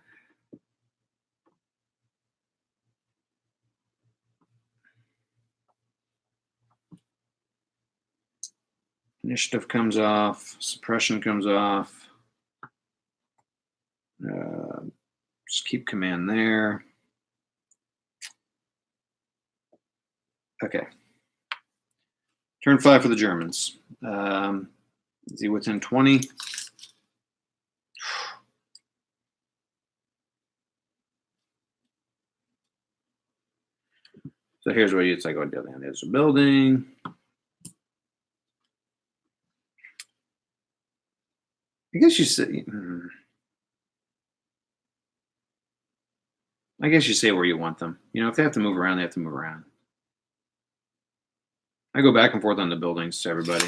Initiative comes off. Suppression comes off. Just keep command there. Okay. Turn 5 for the Germans. Is he within 20? So here's where it's like, oh, there's a building. I guess you say. I guess you say where you want them. You know, if they have to move around, they have to move around. I go back and forth on the buildings to everybody.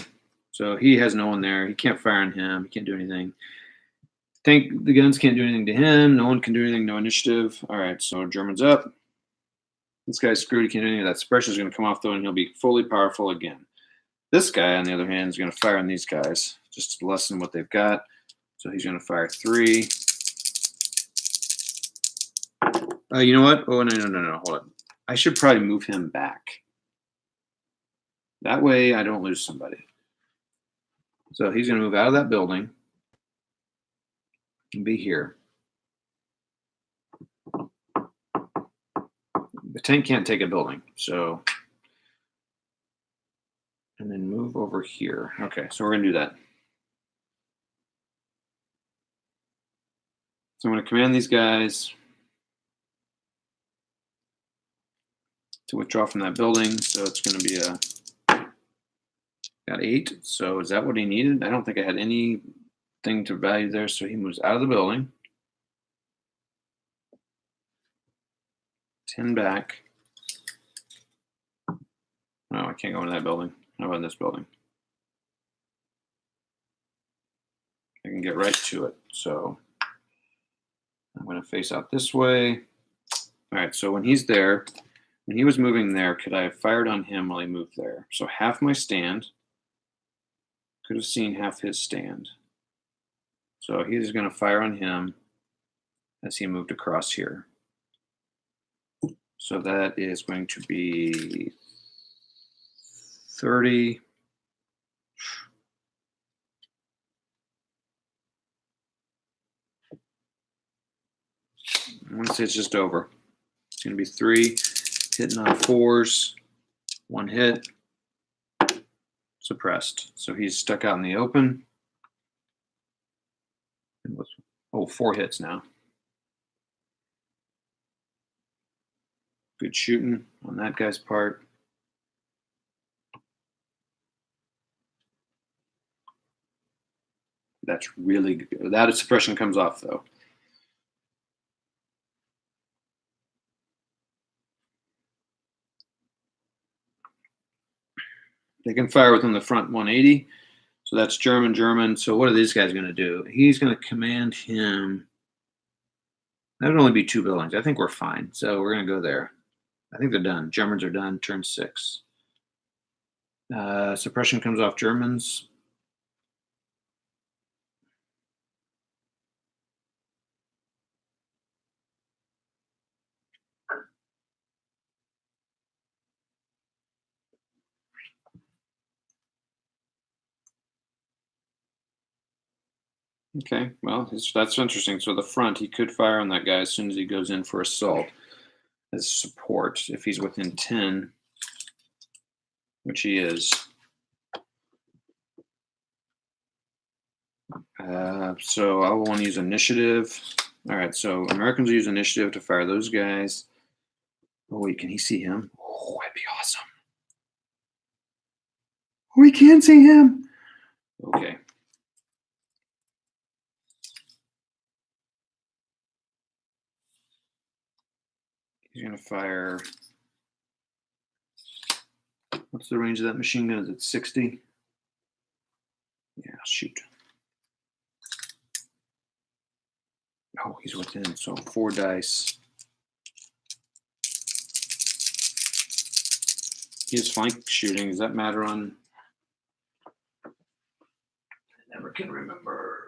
So he has no one there. He can't fire on him. He can't do anything. Think the guns can't do anything to him. No one can do anything. No initiative. All right, so German's up. This guy's screwed. He can't do anything. That suppression is going to come off, though, and he'll be fully powerful again. This guy, on the other hand, is going to fire on these guys just to lessen what they've got. So he's going to fire 3. You know what? Oh, no. Hold on. I should probably move him back. That way I don't lose somebody. So he's going to move out of that building and be here. The tank can't take a building, so. And then move over here. Okay, so we're going to do that. So I'm going to command these guys to withdraw from that building. So it's going to be got 8. So is that what he needed? I don't think I had anything to value there. So he moves out of the building. 10 back. No, I can't go into that building. How about in this building? I can get right to it. So I'm going to face out this way. All right, so when he's there, when he was moving there, could I have fired on him while he moved there? So half my stand. Could have seen half his stand. So he's going to fire on him as he moved across here. So that is going to be 30. I want to say it's just over. It's going to be 3, hitting on 4s, 1 hit, suppressed. So he's stuck out in the open. Oh, 4 hits now. Good shooting on that guy's part. That's really good. That suppression comes off, though. They can fire within the front 180. So that's German. So what are these guys going to do? He's going to command him. That would only be 2 buildings. I think we're fine. So we're going to go there. I think they're done. Germans are done. Turn 6. Suppression comes off Germans. Okay, well, that's interesting. So the front, he could fire on that guy as soon as he goes in for assault as support if he's within 10, which he is. So I will want to use initiative. All right, so Americans will use initiative to fire those guys. Oh, wait, can he see him? Oh, that'd be awesome. We can see him. Okay. He's going to fire. What's the range of that machine gun? Is it 60? Yeah, shoot. Oh, he's within, so 4 dice. He has flank shooting. Does that matter on? I never can remember.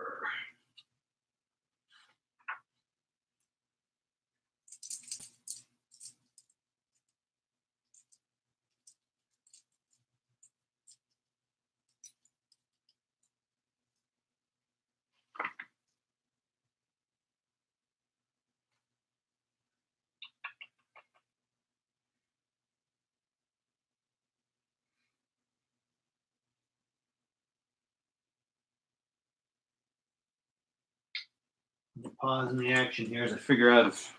Pause in the action here as I figure out if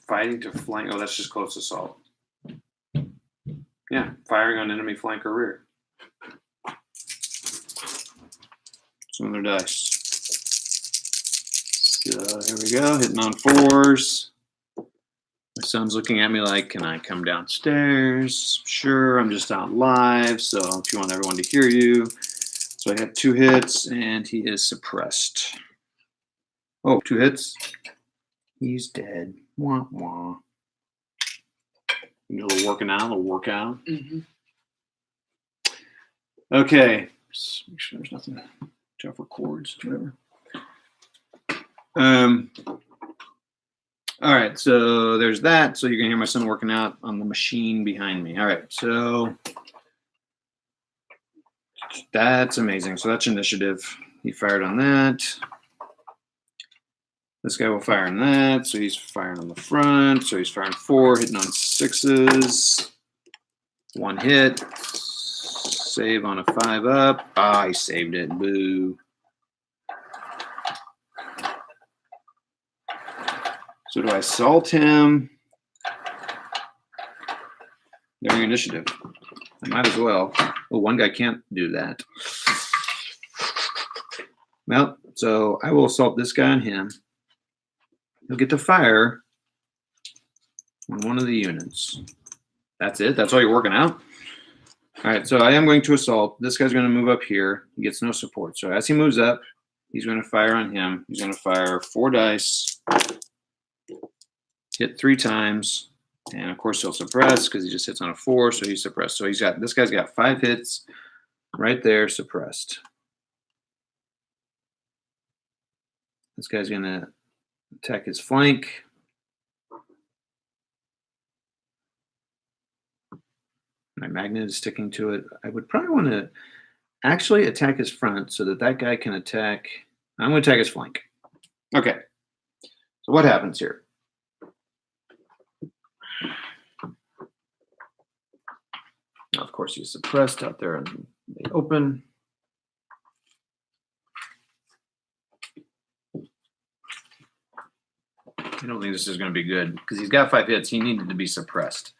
fighting to flank. Oh, that's just close assault. Yeah, firing on enemy flank or rear. Some other dice. So here we go, hitting on 4s. My son's looking at me like, can I come downstairs? Sure, I'm just out live, so if you want everyone to hear you. So I have 2 hits, and he is suppressed. Oh, 2 hits. He's dead. Wah, wah. A little working out, a little workout. Mm-hmm. Okay, just make sure there's nothing tougher chords, whatever. All right, so there's that. So you're gonna hear my son working out on the machine behind me. All right, so that's amazing. So that's initiative. He fired on that. This guy will fire on that. So he's firing on the front. So he's firing 4, hitting on 6s. 1 hit. Save on a 5 up. Ah, he saved it. Boo. So do I assault him? There's your initiative. I might as well. Oh, one guy can't do that. Well, so I will assault this guy on him. He'll get to fire on one of the units. That's it? That's all you're working out? All right, so I am going to assault. This guy's going to move up here. He gets no support. So as he moves up, he's going to fire on him. He's going to fire 4 dice. Hit 3 times, and of course he'll suppress because he just hits on a 4, so he's suppressed. So this guy's got 5 hits right there, suppressed. This guy's gonna attack his flank. My magnet is sticking to it. I would probably want to actually attack his front so that guy can attack. I'm going to attack his flank. Okay. So what happens here? Of course, he's suppressed out there in the open. I don't think this is going to be good because he's got 5 hits. He needed to be suppressed.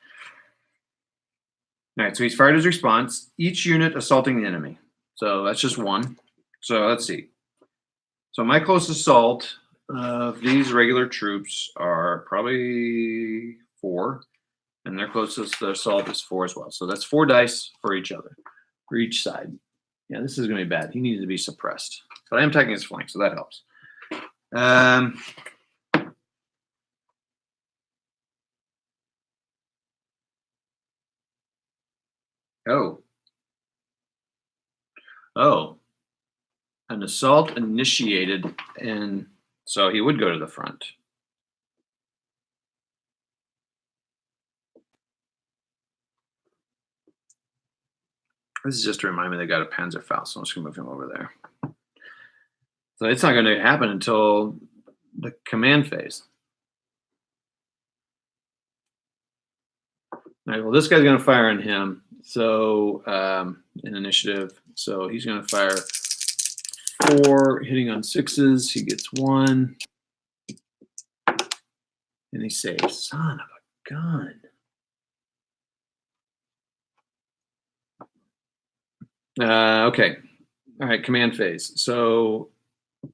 All right, so he's fired his response. Each unit assaulting the enemy. So that's just 1. So let's see. So my close assault of these regular troops are probably 4. And their closest assault is 4 as well. So that's 4 dice for each other, for each side. Yeah, this is going to be bad. He needed to be suppressed. But I am attacking his flank, so that helps. Oh. An assault initiated, and so he would go to the front. This is just to remind me they got a Panzerfaust, so I'm just going to move him over there. So it's not going to happen until the command phase. All right, well, this guy's going to fire on him. So in initiative, so he's going to fire 4, hitting on 6s. He gets 1. And he saves. Son of a gun. Okay. All right, command phase. So I'm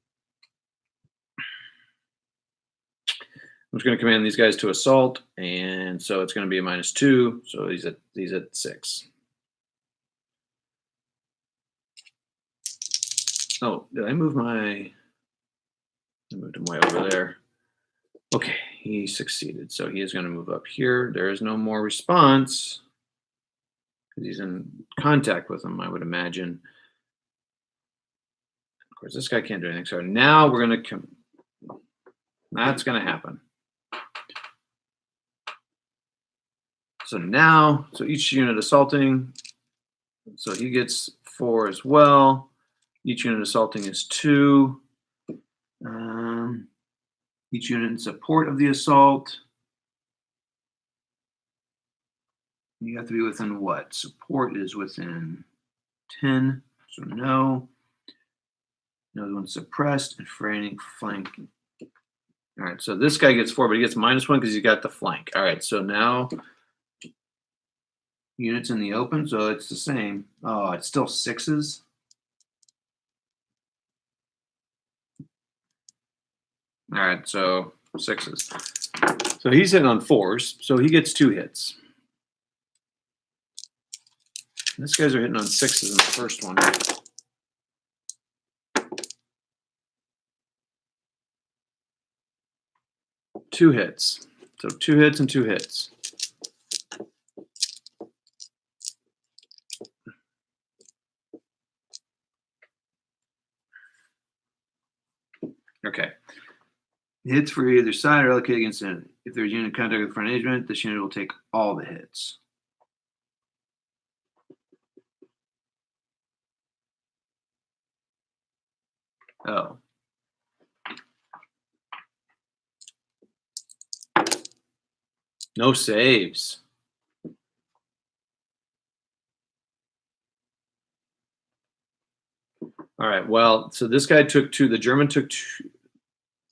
just going to command these guys to assault, and so it's going to be a -2. So he's at 6. Oh, did I move I moved him way over there. Okay, he succeeded. So he is going to move up here. There is no more response because he's in contact with him, I would imagine. Of course, this guy can't do anything. So now we're going to come. That's going to happen. So now, so each unit assaulting, so he gets 4 as well. Each unit assaulting is 2. Each unit in support of the assault. You have to be within what? Support is within 10, so no. Another one suppressed and flanking. All right, so this guy gets 4, but he gets -1 because he got the flank. All right, so now units in the open, so it's the same. Oh, it's still 6s. All right, so 6s. So he's hitting on 4s, so he gets 2 hits. And these guys are hitting on 6s in the first one. 2 hits. So 2 hits and 2 hits. Okay. Hits for either side are allocated against it. If there's unit contact with front agent, this unit will take all the hits. Oh. No saves. All right. Well, so this guy took 2. The German took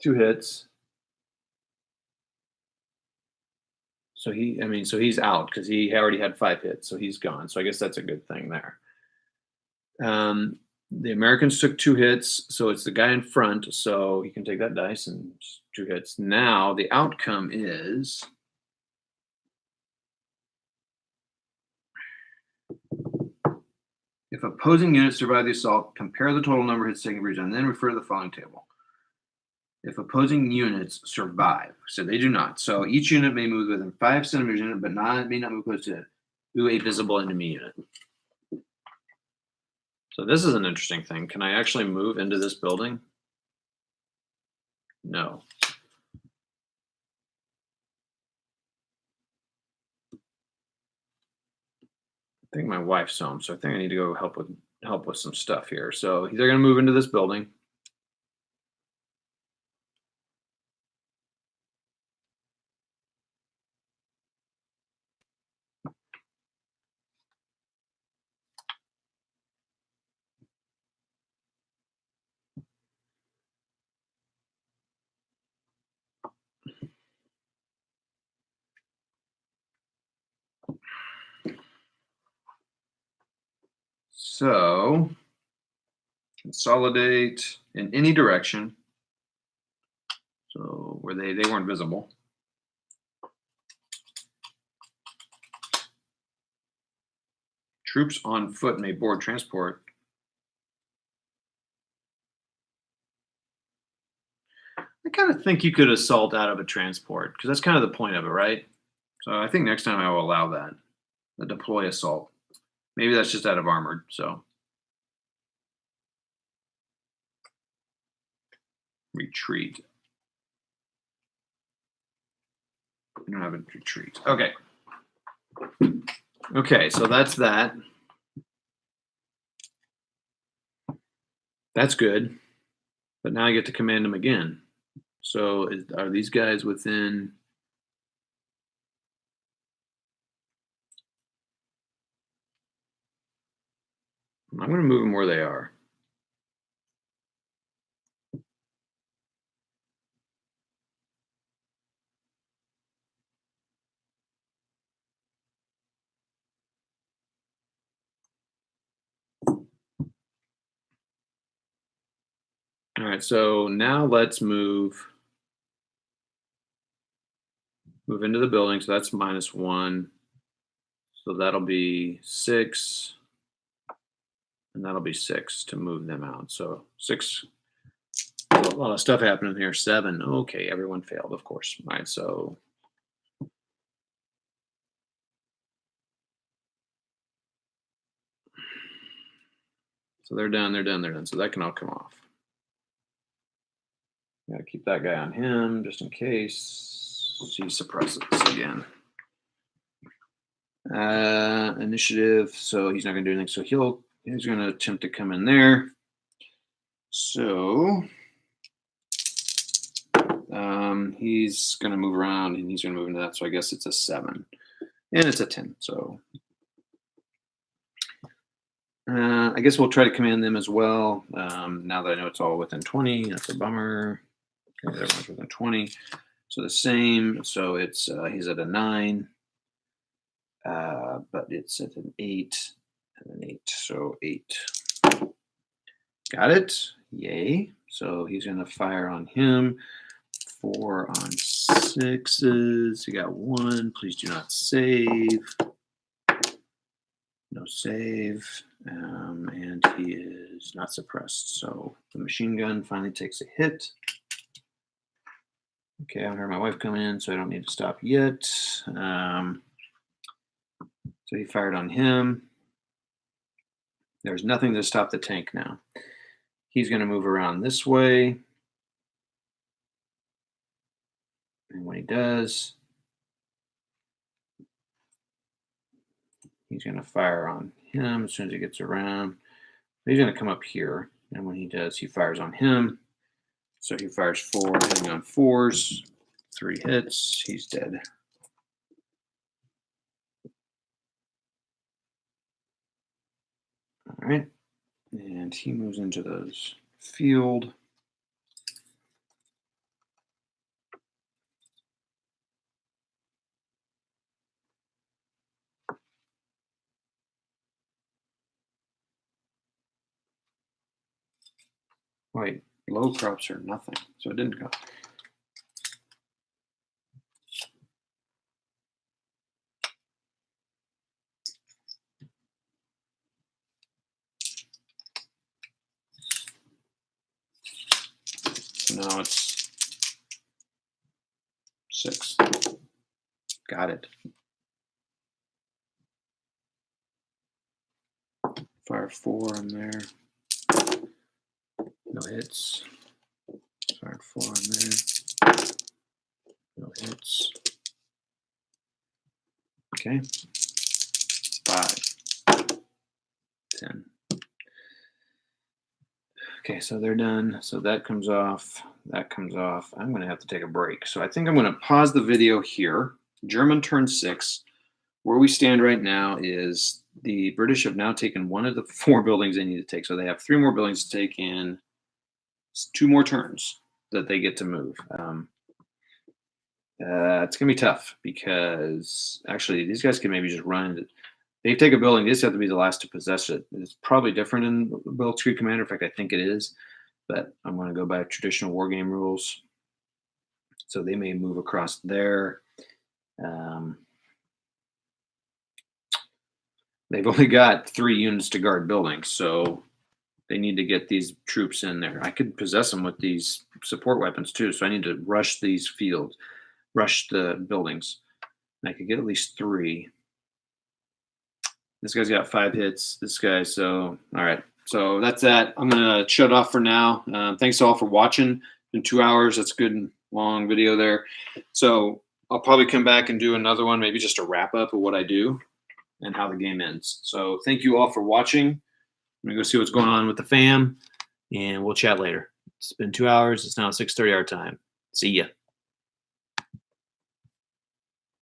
2 hits. So he's out because he already had 5 hits, so he's gone. So I guess that's a good thing there. The Americans took 2 hits, so it's the guy in front. So he can take that dice and 2 hits. Now the outcome is if opposing units survive the assault, compare the total number of hits taken for each, and then refer to the following table. If opposing units survive, so they do not. So each unit may move within 5 centimeters unit, but may not move close to a visible enemy unit. So this is an interesting thing. Can I actually move into this building? No. I think my wife's home, so I think I need to go help with some stuff here. So they're going to move into this building. So consolidate in any direction. So where they weren't visible. Troops on foot may board transport. I kind of think you could assault out of a transport because that's kind of the point of it, right? So I think next time I will allow that. The deploy assault. Maybe that's just out of armored, so. Retreat. We don't have a retreat. Okay. Okay, so that's that. That's good. But now I get to command them again. So are these guys within? I'm going to move them where they are. right, so now let's move into the building. So that's -1. So that'll be 6, and that'll be 6 to move them out. So 6. A lot of stuff happening here. 7. Okay, everyone failed, of course. All right, so they're done. They're done. They're done. So that can all come off. Gotta keep that guy on him just in case he suppresses again. Initiative. So he's not gonna do anything. So he's gonna attempt to come in there. So he's gonna move around and he's gonna move into that. So I guess it's a 7, and it's a 10. So I guess we'll try to command them as well. Now that I know it's all within 20, that's a bummer. Okay, everyone's within 20. So the same. So it's he's at a 9, but it's at an 8 and an 8. So 8. Got it. Yay. So he's going to fire on him. 4 on 6s. He got 1. Please do not save. No save. And he is not suppressed. So the machine gun finally takes a hit. Okay, I heard my wife come in, so I don't need to stop yet. So he fired on him. There's nothing to stop the tank now. He's going to move around this way. And when he does, he's going to fire on him as soon as he gets around. He's going to come up here. And when he does, he fires on him. So he fires 4, hitting on 4s. 3 hits. He's dead. All right. And he moves into those field. Wait, low crops are nothing, so it didn't go. So now it's 6. Got it. Fire 4 in there. No hits. Fired 4 in there. No hits. Okay. 5. 10. Okay, so they're done. So that comes off. That comes off. I'm going to have to take a break. So I think I'm going to pause the video here. German turn 6. Where we stand right now is the British have now taken 1 of the 4 buildings they need to take. So they have 3 more buildings to take in 2 more turns that they get to move. It's going to be tough because actually these guys can maybe just run. They take a building, they just have to be the last to possess it. It's probably different in Blitzkrieg Commander. In fact, I think it is. But I'm going to go by traditional war game rules. So they may move across there. They've only got 3 units to guard buildings, so they need to get these troops in there. I could possess them with these support weapons too, so I need to rush these fields, rush the buildings. And I could get at least 3. This guy's got 5 hits. This guy, so all right. So that's that. I'm gonna shut off for now. Thanks all for watching. It's been 2 hours. That's a good long video there. So I'll probably come back and do another one, maybe just a wrap up of what I do and how the game ends. So thank you all for watching. I'm gonna go see what's going on with the fam, and we'll chat later. It's been 2 hours. It's now 6:30 our time. See ya.